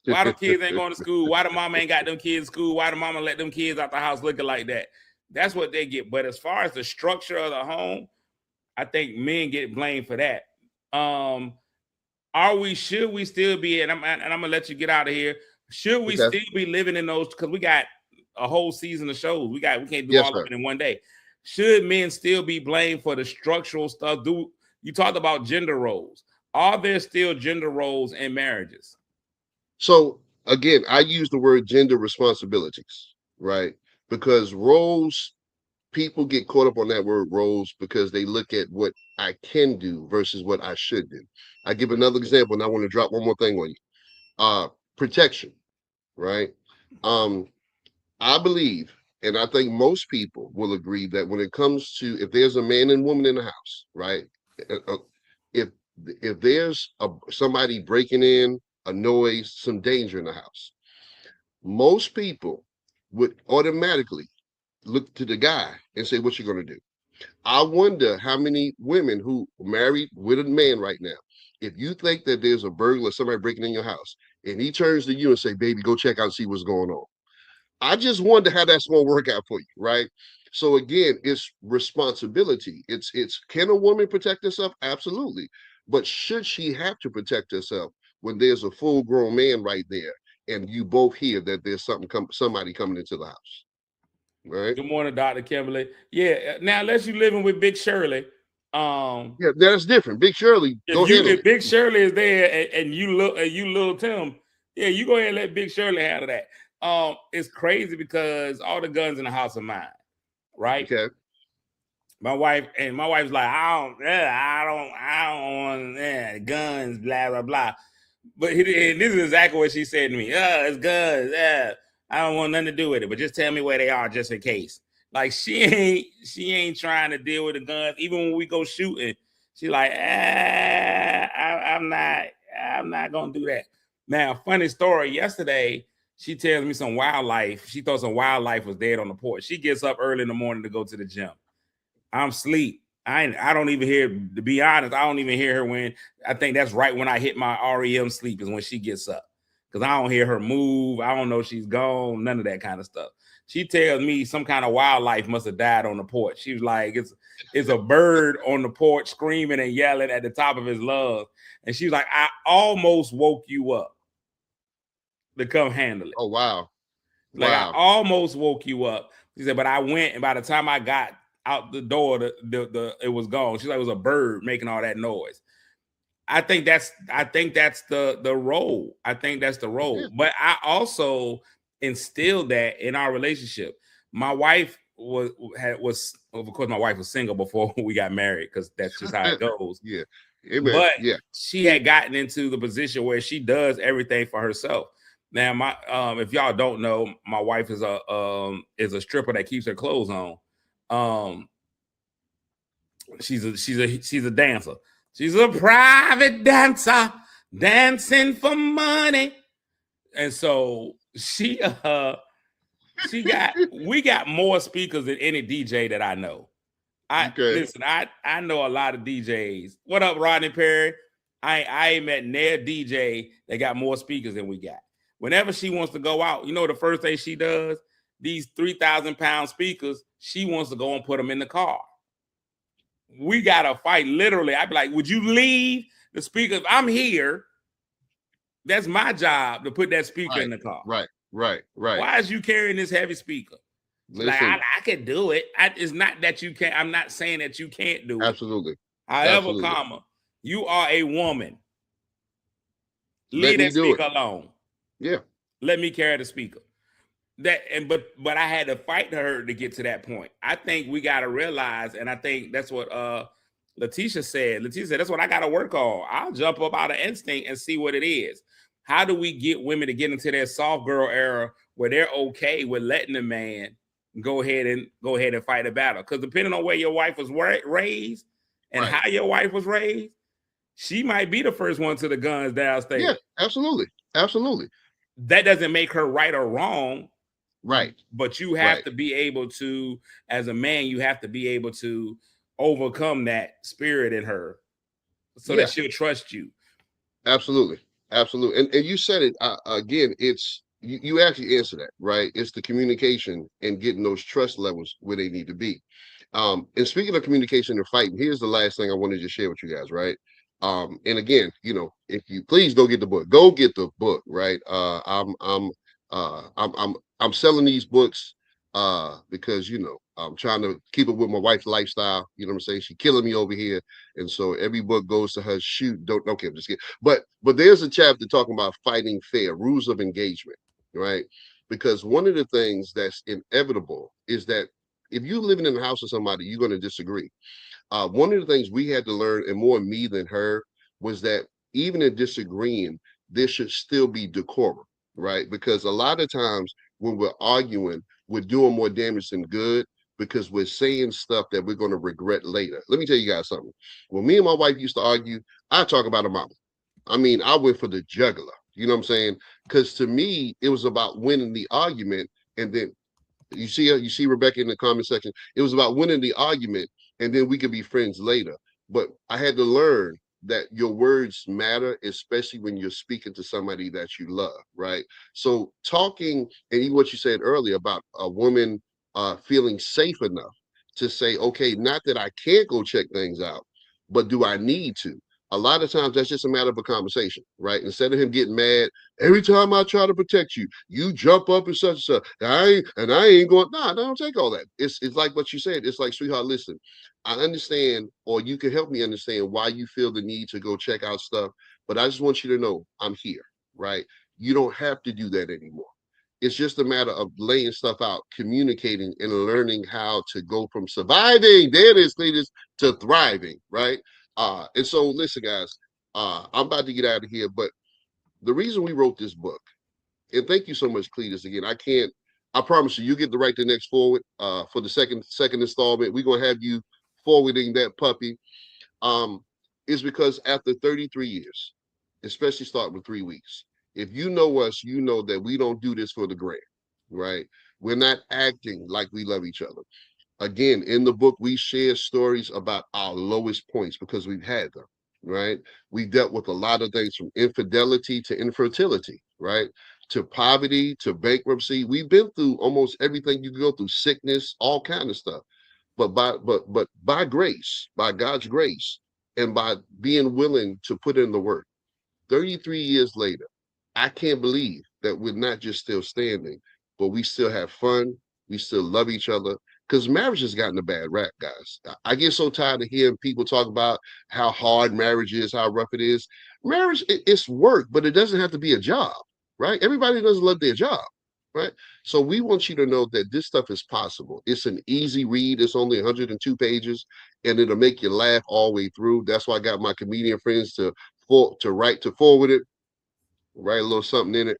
Why the kids ain't going to school? Why the mama ain't got them kids in school? Why the mama let them kids out the house looking like that? That's what they get. But as far as the structure of the home, I think men get blamed for that. Should we still be, and I'm gonna let you get out of here. Should we still be living in those? Because we got a whole season of shows. We can't do all of it in one day. Should men still be blamed for the structural stuff? You talked about gender roles. Are there still gender roles in marriages? So again, I use the word gender responsibilities, right? Because roles, people get caught up on that word roles because they look at what I can do versus what I should do. I give another example, and I want to drop one more thing on you. Protection, right? I believe, and I think most people will agree that when it comes to, if there's a man and woman in the house, right? If there's somebody breaking in, a noise, some danger in the house, most people would automatically look to the guy and say, what you going to do? I wonder how many women who are married with a man right now, if you think that there's a burglar, somebody breaking in your house, and he turns to you and say, baby, go check out and see what's going on. I just wonder how that's going to work out for you, right? So again, it's responsibility. It's can a woman protect herself? Absolutely. But should she have to protect herself when there's a full-grown man right there and you both hear that there's somebody coming into the house? Right. Good morning, Dr. Kimberly. Yeah. Now, unless you're living with Big Shirley. Yeah, that's different. Big Shirley. If Big Shirley is there and you little Tim, yeah, you go ahead and let Big Shirley handle that. It's crazy because all the guns in the house are mine, right? Okay. My wife's like, I don't want guns, blah blah blah. But and this is exactly what she said to me. It's guns. I don't want nothing to do with it. But just tell me where they are, just in case. Like she ain't trying to deal with the guns. Even when we go shooting, she like, I'm not gonna do that. Now, funny story. Yesterday, she tells me some wildlife. She thought some wildlife was dead on the porch. She gets up early in the morning to go to the gym. I'm asleep. I don't even hear, to be honest, I don't even hear her when, I think that's right when I hit my REM sleep is when she gets up. Because I don't hear her move. I don't know if she's gone, none of that kind of stuff. She tells me some kind of wildlife must have died on the porch. She was like, it's a bird on the porch screaming and yelling at the top of his lungs. And she was like, I almost woke you up to come handle it. Oh, wow. Like, I almost woke you up. She said, but I went, and by the time I got out the door, it was gone. She's like, it was a bird making all that noise. I think that's the role. I think that's the role. Yeah. But I also instilled that in our relationship. My wife was of course my wife was single before we got married, because that's just how it goes. Yeah. Amen. But yeah, she had gotten into the position where she does everything for herself. Now, my if y'all don't know, my wife is a stripper that keeps her clothes on. She's a dancer. She's a private dancer, dancing for money. And so we got more speakers than any DJ that I know. Listen, I know a lot of DJs. What up, Rodney Perry? I ain't met near DJ that got more speakers than we got. Whenever she wants to go out, the first thing she does, these 3,000-pound speakers, she wants to go and put them in the car. We got to fight, literally. I'd be like, would you leave the speakers? I'm here. That's my job, to put that speaker in the car. Right. Why is you carrying this heavy speaker? Like, I can do it. It's not that you can't. I'm not saying that you can't do it. Absolutely. However, you are a woman. Leave that speaker alone. Yeah. Let me carry the speaker. But I had to fight her to get to that point. I think we got to realize, and I think that's what Letitia said. Letitia said, that's what I got to work on. I'll jump up out of instinct and see what it is. How do we get women to get into their soft girl era where they're okay with letting the man go ahead and fight a battle? Because depending on where your wife was raised and how your wife was raised, she might be the first one to the guns downstairs. Yeah, absolutely. That doesn't make her right or wrong. Right. But you have to be able to, as a man, you have to be able to overcome that spirit in her so that she'll trust you. Absolutely. And you said it again, it's you actually answer that, right? It's the communication and getting those trust levels where they need to be. And speaking of communication and fighting, here's the last thing I wanted to share with you guys, right? And again, if you please go get the book, right? I'm selling these books because I'm trying to keep it with my wife's lifestyle. You know what I'm saying? She's killing me over here, and so every book goes to her. Okay, I'm just kidding. But there's a chapter talking about fighting fair, rules of engagement, right? Because one of the things that's inevitable is that if you're living in the house with somebody, you're going to disagree. One of the things we had to learn, and more me than her, was that even in disagreeing, there should still be decorum, right? Because a lot of times when we're arguing, we're doing more damage than good because we're saying stuff that we're going to regret later. Let me tell you guys something. When me and my wife used to argue, I talk about a mama. I mean, I went for the jugular. You know what I'm saying? Because to me, it was about winning the argument. And then you see Rebecca in the comment section. It was about winning the argument, and then we could be friends later. But I had to learn that your words matter, especially when you're speaking to somebody that you love, right? So talking, and what you said earlier about a woman feeling safe enough to say, okay, not that I can't go check things out, but do I need to? A lot of times that's just a matter of a conversation, right? Instead of him getting mad, every time I try to protect you, you jump up and such and such. I ain't going, don't take all that. It's like what you said. It's like, sweetheart, listen, I understand, or you can help me understand why you feel the need to go check out stuff, but I just want you to know I'm here, right? You don't have to do that anymore. It's just a matter of laying stuff out, communicating, and learning how to go from surviving, there it is, Cletus, to thriving, right? And so listen, guys, I'm about to get out of here, but the reason we wrote this book, and thank you so much, Cletus. Again, I promise you, you get the right to next forward for the second installment. We're gonna have you forwarding that puppy. Is because after 33 years, especially starting with 3 weeks, if you know us, you know that we don't do this for the gram, right? We're not acting like we love each other. Again, in the book, we share stories about our lowest points because we've had them, right? We dealt with a lot of things from infidelity to infertility, right? To poverty, to bankruptcy. We've been through almost everything you can go through, sickness, all kind of stuff. But by grace, by God's grace, and by being willing to put in the work, 33 years later, I can't believe that we're not just still standing, but we still have fun. We still love each other. Because marriage has gotten a bad rap, guys. I get so tired of hearing people talk about how hard marriage is, how rough it is. Marriage, it's work, but it doesn't have to be a job, right? Everybody doesn't love their job, right? So we want you to know that this stuff is possible. It's an easy read. It's only 102 pages, and it'll make you laugh all the way through. That's why I got my comedian friends to forward it, write a little something in it,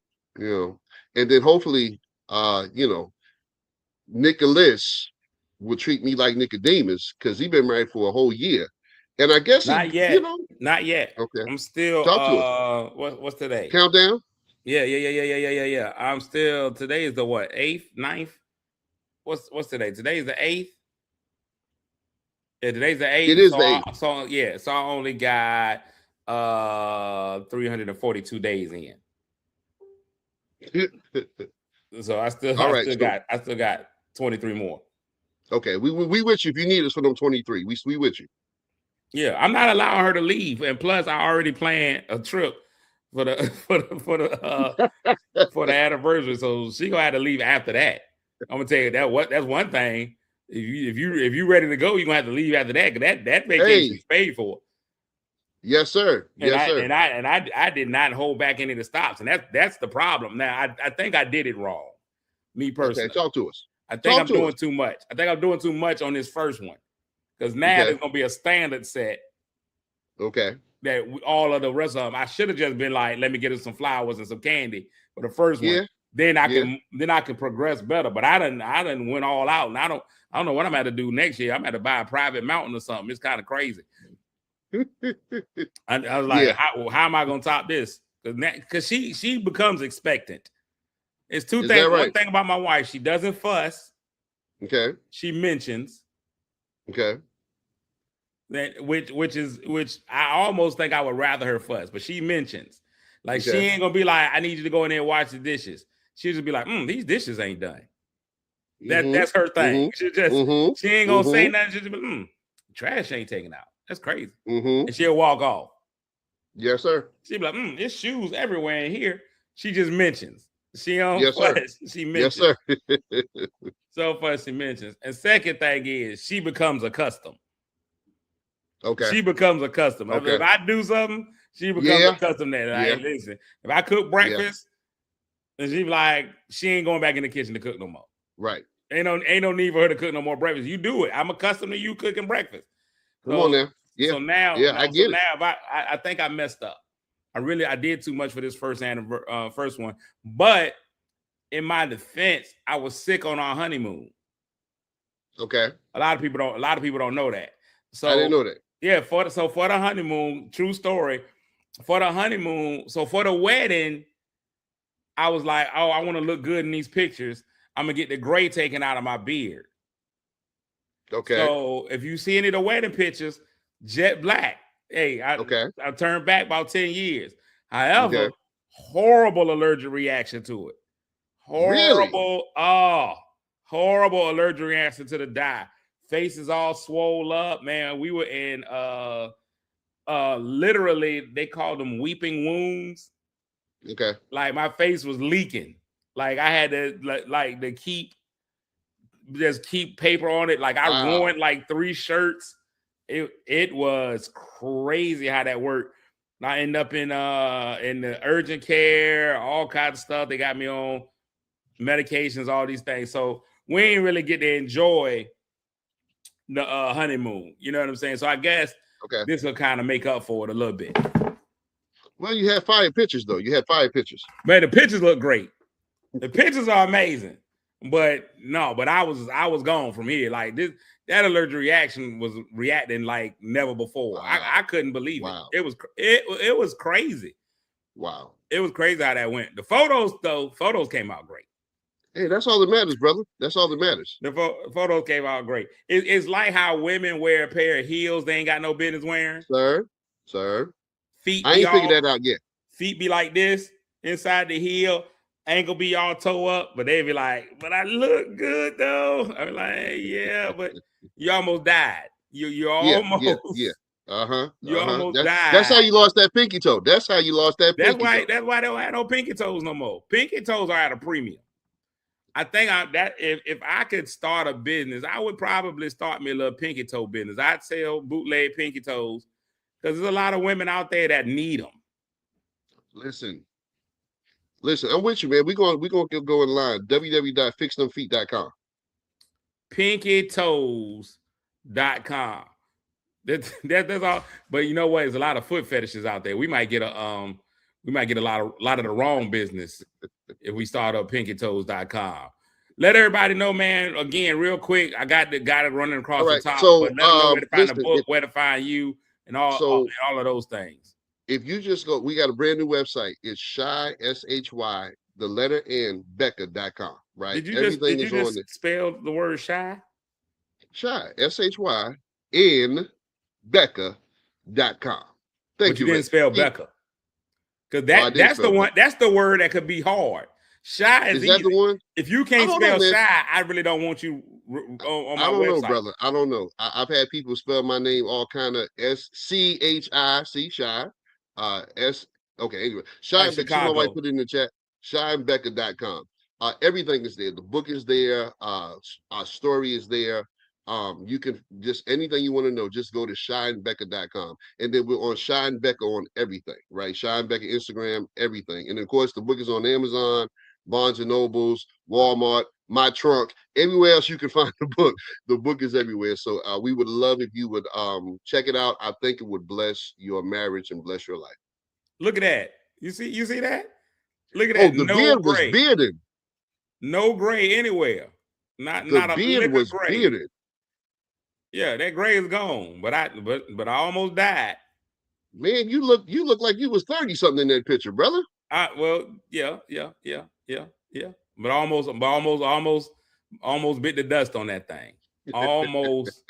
and then hopefully, Nicholas will treat me like Nicodemus because he's been married for a whole year, and I guess not yet. Okay, I'm still. Talk to us. What's today? Countdown. Yeah. I'm still. Today is the what? 8th, 9th. What's today? Today is the 8th. Yeah, today's the 8th. It is the 8th. So I only got 342 days in. So I still got 23 more. Okay, we with you if you need us for them 23. We with you. Yeah, I'm not allowing her to leave, and plus I already planned a trip for the for the anniversary, so she gonna have to leave after that. I'm gonna tell you that's one thing. If you ready to go, you're gonna have to leave after that. Cause that vacation is paid for. Yes, sir. Yes, sir. And I did not hold back any of the stops, and that's the problem. Now I think I did it wrong, me personally. Okay, talk to us. I think I'm doing too much. I think I'm doing too much on this first one, because now there's gonna be a standard set. Okay. That all of the rest of them, I should have just been like, let me get her some flowers and some candy for the first one. Then I can progress better. But I didn't went all out, and I don't know what I'm gonna have to do next year. I'm gonna have to buy a private mountain or something. It's kind of crazy. I was like, how am I gonna top this? Because she becomes expectant. It's two things. Right? One thing about my wife, she doesn't fuss. Okay. She mentions. Okay. That which I almost think I would rather her fuss, but she mentions. Like she ain't gonna be like, I need you to go in there and wash the dishes. She'll just be like, these dishes ain't done. That's her thing. She ain't gonna say nothing. She'll just be like, trash ain't taken out. That's crazy. And she'll walk off. Yes, sir. She'll be like, there's shoes everywhere in here. She just mentions. She don't fuss. She mentions. Yes, sir. So first she mentions. And second thing is she becomes accustomed. Okay. She becomes accustomed. Okay. If I do something, she becomes accustomed to that. Like, listen, if I cook breakfast, and she like, she ain't going back in the kitchen to cook no more. Right. Ain't no need for her to cook no more breakfast. You do it. I'm accustomed to you cooking breakfast. Come on now. Yeah. So now, I get it. Now, I think I messed up. I did too much for this first one. But in my defense, I was sick on our honeymoon. Okay. A lot of people don't know that. So I didn't know that. Yeah, for the honeymoon, true story. For the honeymoon, so for the wedding, I was like, oh, I want to look good in these pictures. I'm gonna get the gray taken out of my beard. Okay. So if you see any of the wedding pictures, jet black. Hey, I turned back about 10 years. However, horrible allergic reaction to it. Horrible allergic reaction to the dye. Face is all swole up, man. We were in literally they called them weeping wounds. Okay. Like my face was leaking. Like I had to keep paper on it. Like I ruined like 3 shirts. It was crazy how that worked. And I ended up in the urgent care, all kinds of stuff they got me on. medications, all these things. So we ain't really get to enjoy the honeymoon. You know what I'm saying? So I guess this will kind of make up for it a little bit. Well, you had fire pictures though. You had fire pictures. Man, the pictures look great. The pictures are amazing. But I was gone from here. Like this, that allergic reaction was reacting like never before. Wow. I couldn't believe it. It was crazy. Wow. It was crazy how that went. The photos came out great. Hey, that's all that matters, brother. That's all that matters. The photos came out great. It's like how women wear a pair of heels they ain't got no business wearing. Sir. Feet. I ain't figured that out yet. Feet be like this inside the heel. Ankle be all toe up, but they be like, but I look good though. I'm like, yeah, but you almost died. You almost. Yeah. You almost died. That's how you lost that pinky toe. That's how you lost that pinky toe. That's why they don't have no pinky toes no more. Pinky toes are at a premium. I think if I could start a business, I would probably start me a little pinky toe business. I'd sell bootleg pinky toes because there's a lot of women out there that need them. Listen, I'm with you, man. We're gonna go in line. www.fixthemfeet.com. Pinkytoes.com. That's all. But you know what? There's a lot of foot fetishes out there. We might get a lot of the wrong business if we start up pinkytoes.com. Let everybody know, man. Again, real quick, I got it running across the top. So, but let them know where to find the book, where to find you, and all of those things. If you just go, we got a brand new website. It's shy, SHY, the letter N, Becca.com, right? Did you just spell the word shy? Shy, SHY, N, Becca.com. But you didn't spell Becca. Because that's the one, that's the word that could be hard. Shy is that the one? If you can't spell shy, I really don't want you on my website. I don't know, brother. I don't know. I've had people spell my name all kind of SCHI, see, shy. Anyway, Shy and Becca, my wife put it in the chat. ShyandBecca.com. Everything is there. The book is there. Our story is there. You can just anything you want to know, just go to ShyandBecca.com. And then we're on Shy and Becca on everything, right? Shy and Becca, Instagram, everything. And of course, the book is on Amazon, Barnes and Nobles, Walmart, My Trunk, everywhere else you can find the book. The book is everywhere. So we would love if you would check it out. I think it would bless your marriage and bless your life. Look at that. You see that? Look at that. Oh, the beard was bearded. No gray anywhere. Not a beard was gray. Bearded. Yeah, that gray is gone. But I almost died. Man, you look like you was 30-something in that picture, brother. Yeah. But almost bit the dust on that thing. Almost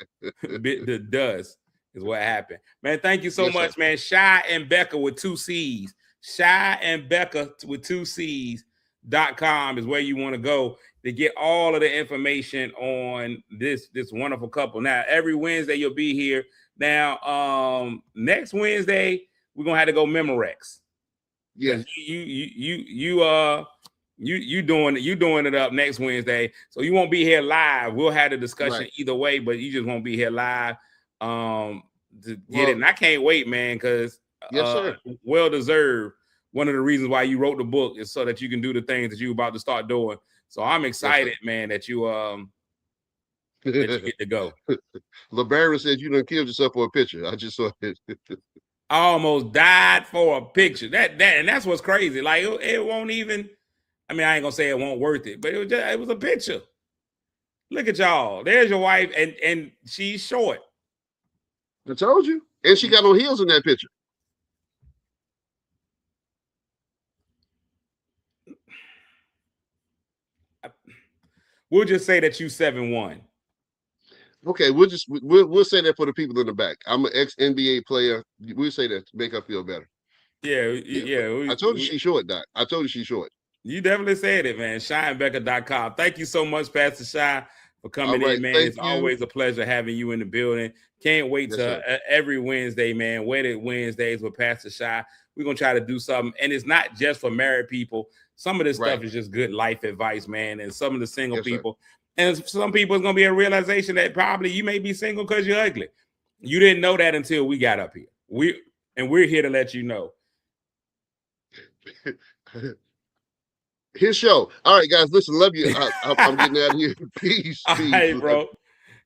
bit the dust is what happened. Man, thank you so much, man. Shy and Becca with 2 C's. Shy and Becca with 2 C's.com is where you want to go to get all of the information on this wonderful couple. Now, every Wednesday you'll be here. Now, next Wednesday, we're gonna have to go Memorex. Yeah. You doing it up next Wednesday, so you won't be here live. We'll have the discussion either way, but you just won't be here live to get it. And I can't wait, man, because well deserved. One of the reasons why you wrote the book is so that you can do the things that you're about to start doing. So I'm excited, man, that you get to go. LeBaron said you done killed yourself for a picture. I just saw it. I almost died for a picture. And that's what's crazy. Like it won't even. I mean, I ain't gonna say it won't worth it, but it was a picture. Look at y'all. There's your wife, and she's short. I told you. And she got on heels in that picture. We'll just say that you 7'1". Okay, we'll say that for the people in the back. I'm an ex-NBA player. We'll say that to make her feel better. Yeah. I told you she's short, Doc. I told you she's short. You definitely said it, man. ShyandBecca.com. Thank you so much, Pastor Shy, for coming in, man. It's always a pleasure having you in the building. Can't wait to every Wednesday, man. Wedded Wednesdays with Pastor Shy. We're going to try to do something. And it's not just for married people. Some of this stuff is just good life advice, man. And some of the single people. And some people, it's going to be a realization that probably you may be single because you're ugly. You didn't know that until we got up here. We're here to let you know. his show. All right, guys, listen, love you. I'm getting out of here. Peace, All peace. right, bro.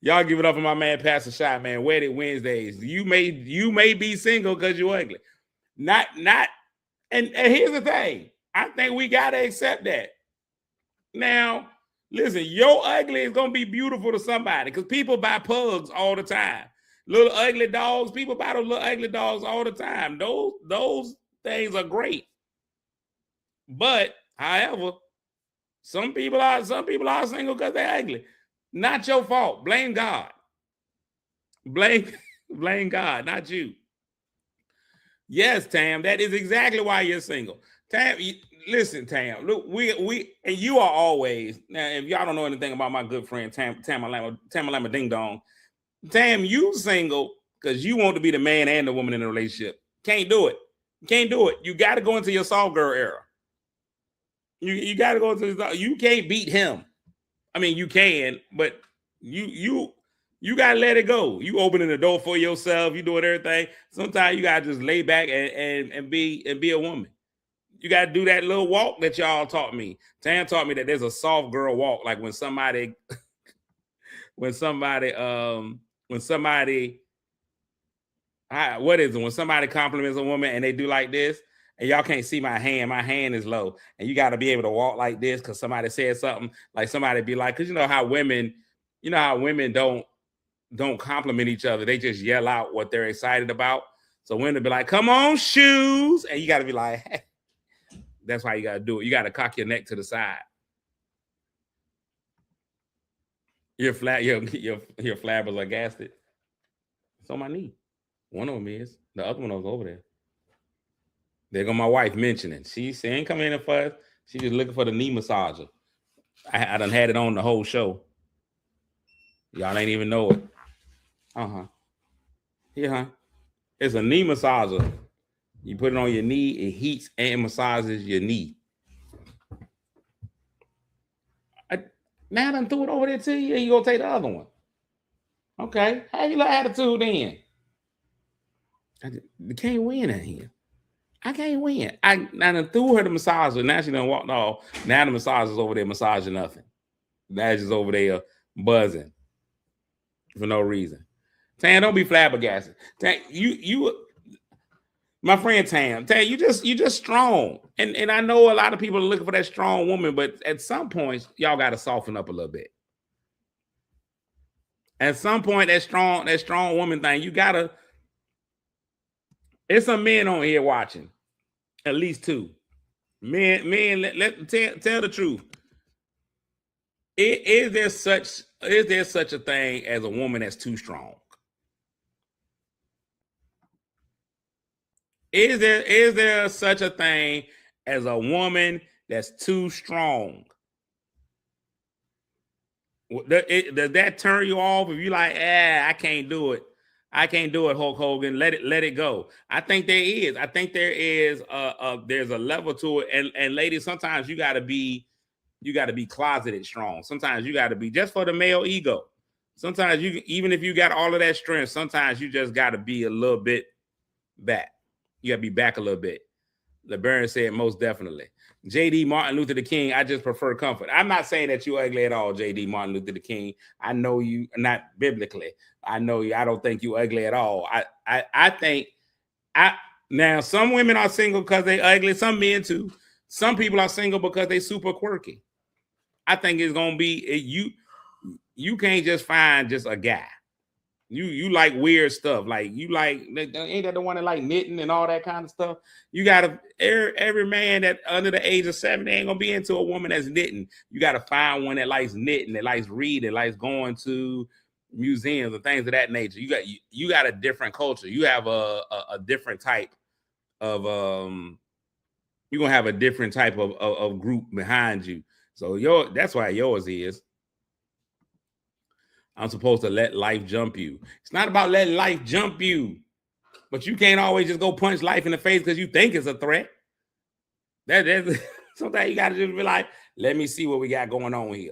Y'all give it up for my man, Pastor Shot, man. Wedding Wednesdays. You may be single because you're ugly. Not. And here's the thing. I think we gotta accept that. Now, listen, your ugly is gonna be beautiful to somebody because people buy pugs all the time. Little ugly dogs, people buy those little ugly dogs all the time. Those things are great. But however, some people are single because they're ugly. Not your fault. Blame God. Blame God, not you. Yes, Tam, that is exactly why you're single. Tam, listen, Tam. Look, we and you are always now. If y'all don't know anything about my good friend Tamalama Ding Dong, Tam, you single because you want to be the man and the woman in a relationship. Can't do it. Can't do it. You got to go into your soft girl era. You got to go into you can't beat him. I mean, you can, but you got to let it go. You opening the door for yourself. You doing everything. Sometimes you got to just lay back and be a woman. You got to do that little walk that y'all taught me. Tam taught me that there's a soft girl walk. Like when somebody what is it? When somebody compliments a woman and they do like this, and y'all can't see my hand is low, and you got to be able to walk like this because somebody said something, like somebody be like, because you know how women don't compliment each other, they just yell out what they're excited about. So women be like, come on, shoes, and you got to be like, hey. That's why you got to do it. You got to cock your neck to the side. Your flabbers are gasted. It's on my knee. One of them is. The other one was over there. There go my wife mentioning. She ain't coming in for us. She just looking for the knee massager. I done had it on the whole show. Y'all ain't even know it. Yeah, it's a knee massager. You put it on your knee, it heats and massages your knee. Now I done threw it over there to you, and you gonna take the other one. Okay, have your little attitude then. I can't win in here. I can't win. I done threw her the massager. Now she done walked off. Now the massager's over there massaging nothing. Now she's over there buzzing for no reason. Tam, don't be flabbergasted. Tam, you my friend Tam, you just strong. And I know a lot of people are looking for that strong woman, but at some point, y'all got to soften up a little bit. At some point, that strong woman thing, you gotta. There's some men on here watching, at least two. Men, tell the truth. Is there such a thing as a woman that's too strong? Is there such a thing as a woman that's too strong? Does that turn you off if you like, I can't do it? I can't do it, Hulk Hogan. Let it go. I think there is. I think there is there's a level to it. And ladies, sometimes you gotta be closeted strong. Sometimes you gotta be just for the male ego. Sometimes even if you got all of that strength, sometimes you just gotta be a little bit back. You gotta be back a little bit. LeBaron said most definitely. JD Martin Luther the King, I just prefer comfort. I'm not saying that you're ugly at all, JD Martin Luther the King. I know you, not biblically. I know you. I don't think you ugly at all. I think now some women are single because they ugly. Some men too. Some people are single because they super quirky. I think it's gonna be you can't just find just a guy. You like weird stuff. Like you like, ain't that the one that like knitting and all that kind of stuff? You gotta, every man that under the age of 70 ain't gonna be into a woman that's knitting. You gotta find one that likes knitting, that likes reading, likes going to museums and things of that nature. You got a different culture. You have a different type of you're gonna have a different type of group behind you. So that's why yours is. I'm supposed to let life jump you. It's not about letting life jump you, but you can't always just go punch life in the face because you think it's a threat. Sometimes you got to just be like, let me see what we got going on here.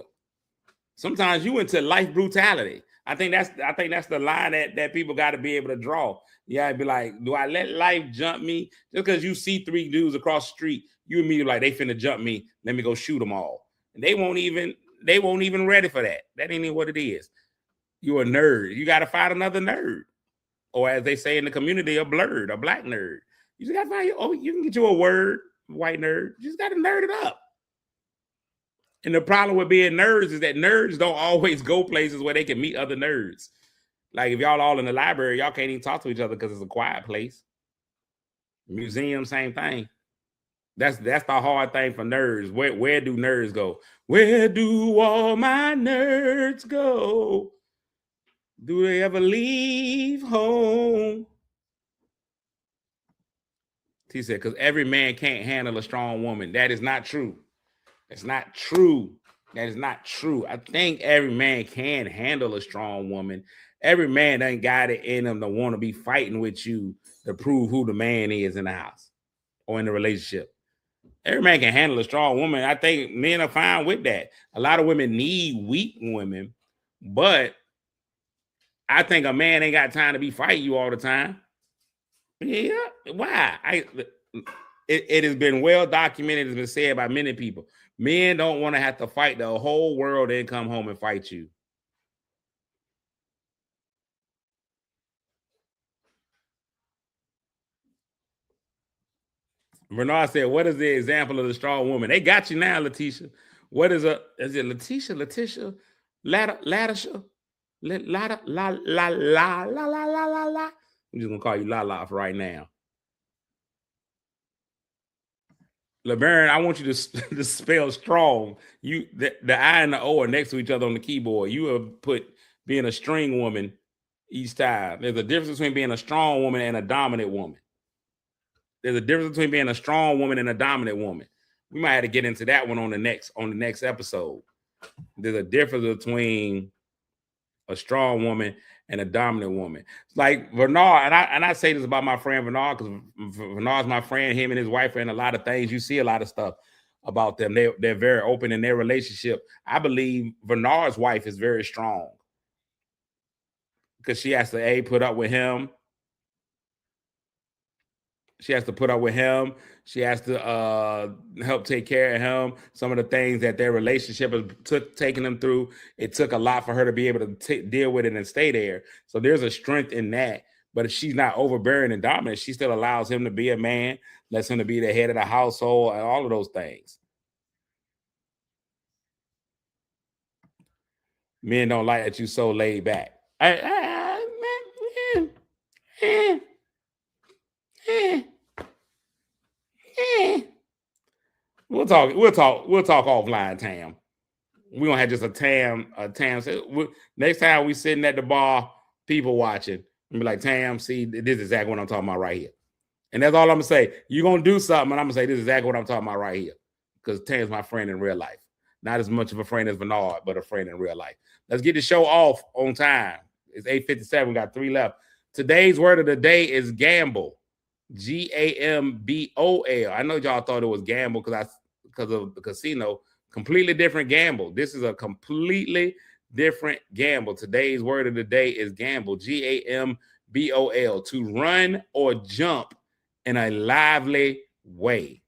Sometimes you into life brutality. I think that's the line that people got to be able to draw. You got to be like, do I let life jump me? Just because you see three dudes across the street, you immediately like they finna jump me. Let me go shoot them all. And they won't even ready for that. That ain't even what it is. You're a nerd. You got to find another nerd, or as they say in the community, a blurred, a black nerd. You just got to find you can get you a word, white nerd. You just got to nerd it up. And the problem with being nerds is that nerds don't always go places where they can meet other nerds. Like if y'all all in the library, y'all can't even talk to each other because it's a quiet place. Museum, same thing. That's the hard thing for nerds. Where do nerds go? Where do all my nerds go? Do they ever leave home? He said, because every man can't handle a strong woman. That is not true. It's not true. That is not true. I think every man can handle a strong woman. Every man done got it in them to want to be fighting with you to prove who the man is in the house or in the relationship. Every man can handle a strong woman. I think men are fine with that. A lot of women need weak women, but I think a man ain't got time to be fighting you all the time. Yeah, why? It has been well documented. It's been said by many people. Men don't want to have to fight the whole world and come home and fight you. Bernard said, what is the example of the strong woman? They got you now, Letitia. What is it Letitia? Latisha? La. I'm just gonna call you La for right now. LeBaron, I want you to spell strong. The I and the O are next to each other on the keyboard. You have put being a string woman each time. There's a difference between being a strong woman and a dominant woman. There's a difference between being a strong woman and a dominant woman. We might have to get into that one on the next episode. There's a difference between a strong woman and a dominant woman. Like Bernard, and I say this about my friend Bernard, because Bernard's my friend, him and his wife are in a lot of things. You see a lot of stuff about them. They're very open in their relationship. I believe Bernard's wife is very strong because she has to put up with him. She has to put up with him. She has to help take care of him. Some of the things that their relationship has taken them through, it took a lot for her to be able to deal with it and stay there. So there's a strength in that. But if she's not overbearing and dominant, she still allows him to be a man, lets him to be the head of the household, and all of those things. Men don't like that you so laid back. We'll talk offline, Tam. We're gonna have just a Tam. Next time we sitting at the bar, people watching, and be like, Tam, see, this is exactly what I'm talking about right here. And that's all I'm gonna say. You're gonna do something, and I'm gonna say this is exactly what I'm talking about right here. Because Tam's my friend in real life. Not as much of a friend as Bernard, but a friend in real life. Let's get the show off on time. It's 8:57. We got 3 left. Today's word of the day is gamble. Gambol. I know y'all thought it was gamble because of the casino. Completely different gamble. This is a completely different gamble. Today's word of the day is gamble. Gambol. To run or jump in a lively way.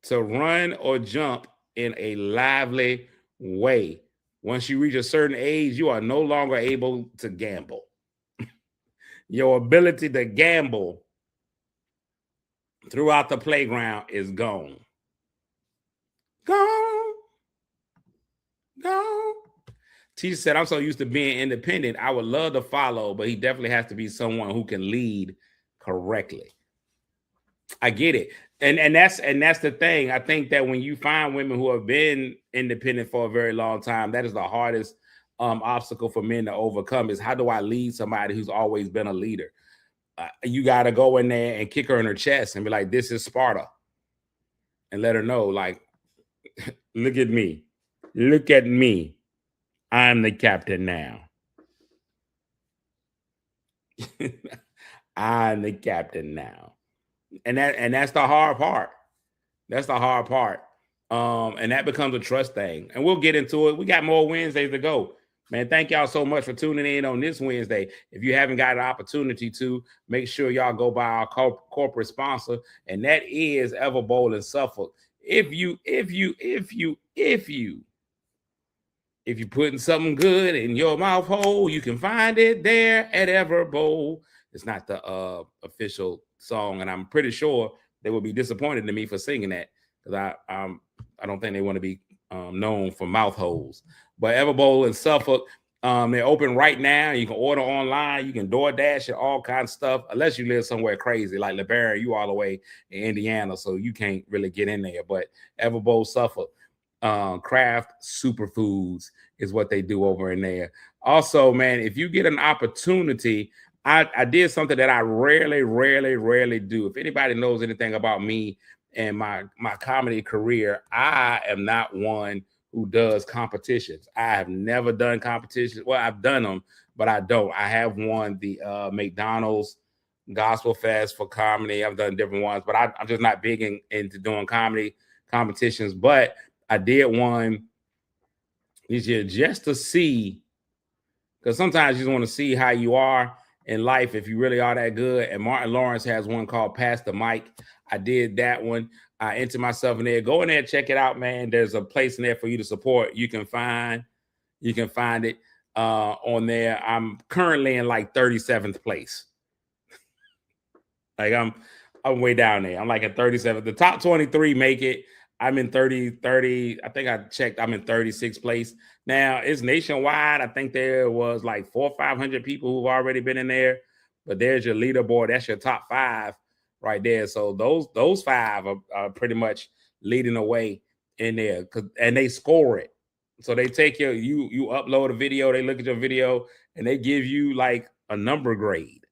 To run or jump in a lively way. Once you reach a certain age, you are no longer able to gamble. Your ability to gamble throughout the playground is gone. Gone. Teacher said, I'm so used to being independent. I would love to follow, but he definitely has to be someone who can lead correctly. I get it. And that's the thing. I think that when you find women who have been independent for a very long time, that is the hardest obstacle for men to overcome is how do I lead somebody who's always been a leader? You got to go in there and kick her in her chest and be like, this is Sparta. And let her know, like, look at me. Look at me. I'm the captain now. I'm the captain now. And that's the hard part. That's the hard part. And that becomes a trust thing. And we'll get into it. We got more Wednesdays to go. Man, thank y'all so much for tuning in on this Wednesday. If you haven't got an opportunity to, make sure y'all go by our corporate sponsor, and that is Everbowl in Suffolk. If you putting something good in your mouth hole, you can find it there at Everbowl. It's not the official song, and I'm pretty sure they will be disappointed in me for singing that, because I don't think they want to be known for mouth holes. But Everbowl in Suffolk, they're open right now. You can order online. You can DoorDash it, all kinds of stuff, unless you live somewhere crazy like LeBaron. You all the way in Indiana, so you can't really get in there. But Everbowl Suffolk, craft superfoods is what they do over in there. Also, man, if you get an opportunity, I did something that I rarely do. If anybody knows anything about me and my comedy career, I am not one who does competitions. I have never done competitions. Well, I've done them, but I don't. I have won the McDonald's Gospel Fest for comedy. I've done different ones, but I'm just not big into doing comedy competitions. But I did one this year just to see, because sometimes you just want to see how you are in life, if you really are that good. And Martin Lawrence has one called Pass the Mic. I did that one. I entered myself in there. Go in there and check it out, man. There's a place in there for you to support. You can find it on there. I'm currently in like 37th place. Like I'm way down there. I'm like at 37th. The top 23 make it. I'm in 30. I think I checked. I'm in 36th place. Now it's nationwide. I think there was like 400 or 500 people who've already been in there. But there's your leaderboard. That's your top 5 right there. So those 5 are pretty much leading the way in there, and they score it. So they take you upload a video. They look at your video and they give you like a number grade,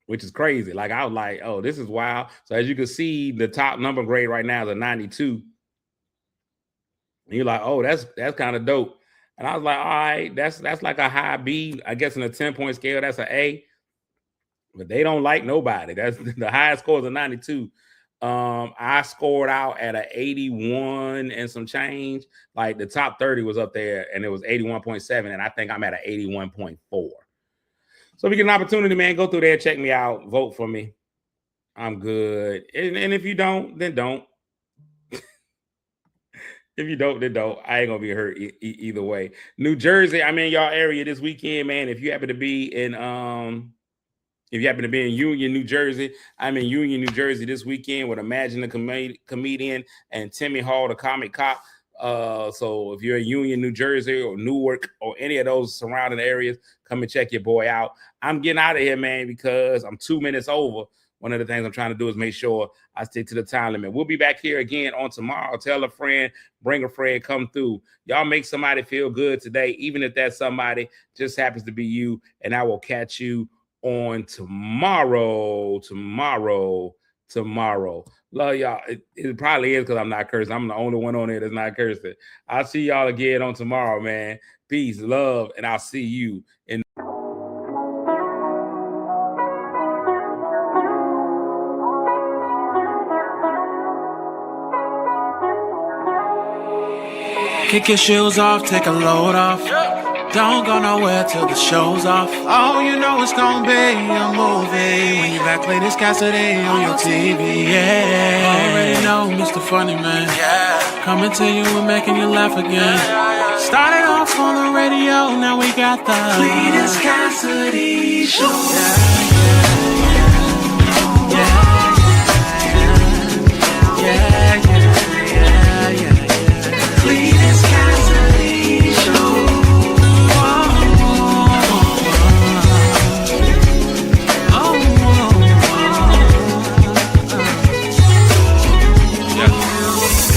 which is crazy. Like I was like, oh, this is wild. So as you can see, the top number grade right now is a 92. And you're like, oh, that's kind of dope. And I was like, all right, that's like a high B. I guess in a 10-point scale, that's an A. But they don't like nobody. That's the highest score is a 92. I scored out at an 81 and some change. Like the top 30 was up there, and it was 81.7, and I think I'm at an 81.4. So if you get an opportunity, man, go through there, check me out, vote for me. I'm good. And if you don't, then don't. If you don't, then don't. I ain't gonna be hurt either way. New Jersey, I'm in y'all area this weekend, man. If you happen to be in Union, New Jersey, I'm in Union, New Jersey this weekend with Imagine the Comedian and Timmy Hall, the comic cop. So if you're in Union, New Jersey, or Newark, or any of those surrounding areas, come and check your boy out. I'm getting out of here, man, because I'm 2 minutes over. One of the things I'm trying to do is make sure I stick to the time limit. We'll be back here again on tomorrow. Tell a friend, bring a friend, come through. Y'all make somebody feel good today, even if that somebody just happens to be you. And I will catch you on tomorrow. Love y'all. It probably is because I'm not cursing. I'm the only one on there that's not cursing. I'll see y'all again on tomorrow, man. Peace, love, and I'll see you in. Kick your shoes off, take a load off. Don't go nowhere till the show's off. Oh, you know it's gonna be a movie when you back play this Cassidy on your TV. Yeah, already know Mr. Funny Man. Yeah, coming to you and making you laugh again. Started off on the radio, now we got the Cletus Cassidy Show. Cletus Cassidy Show.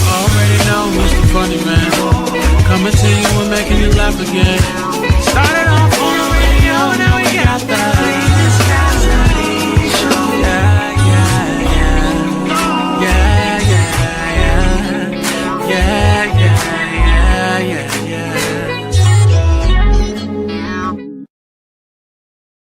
Already know Mr. Funny Man. Coming to you and making you laugh again.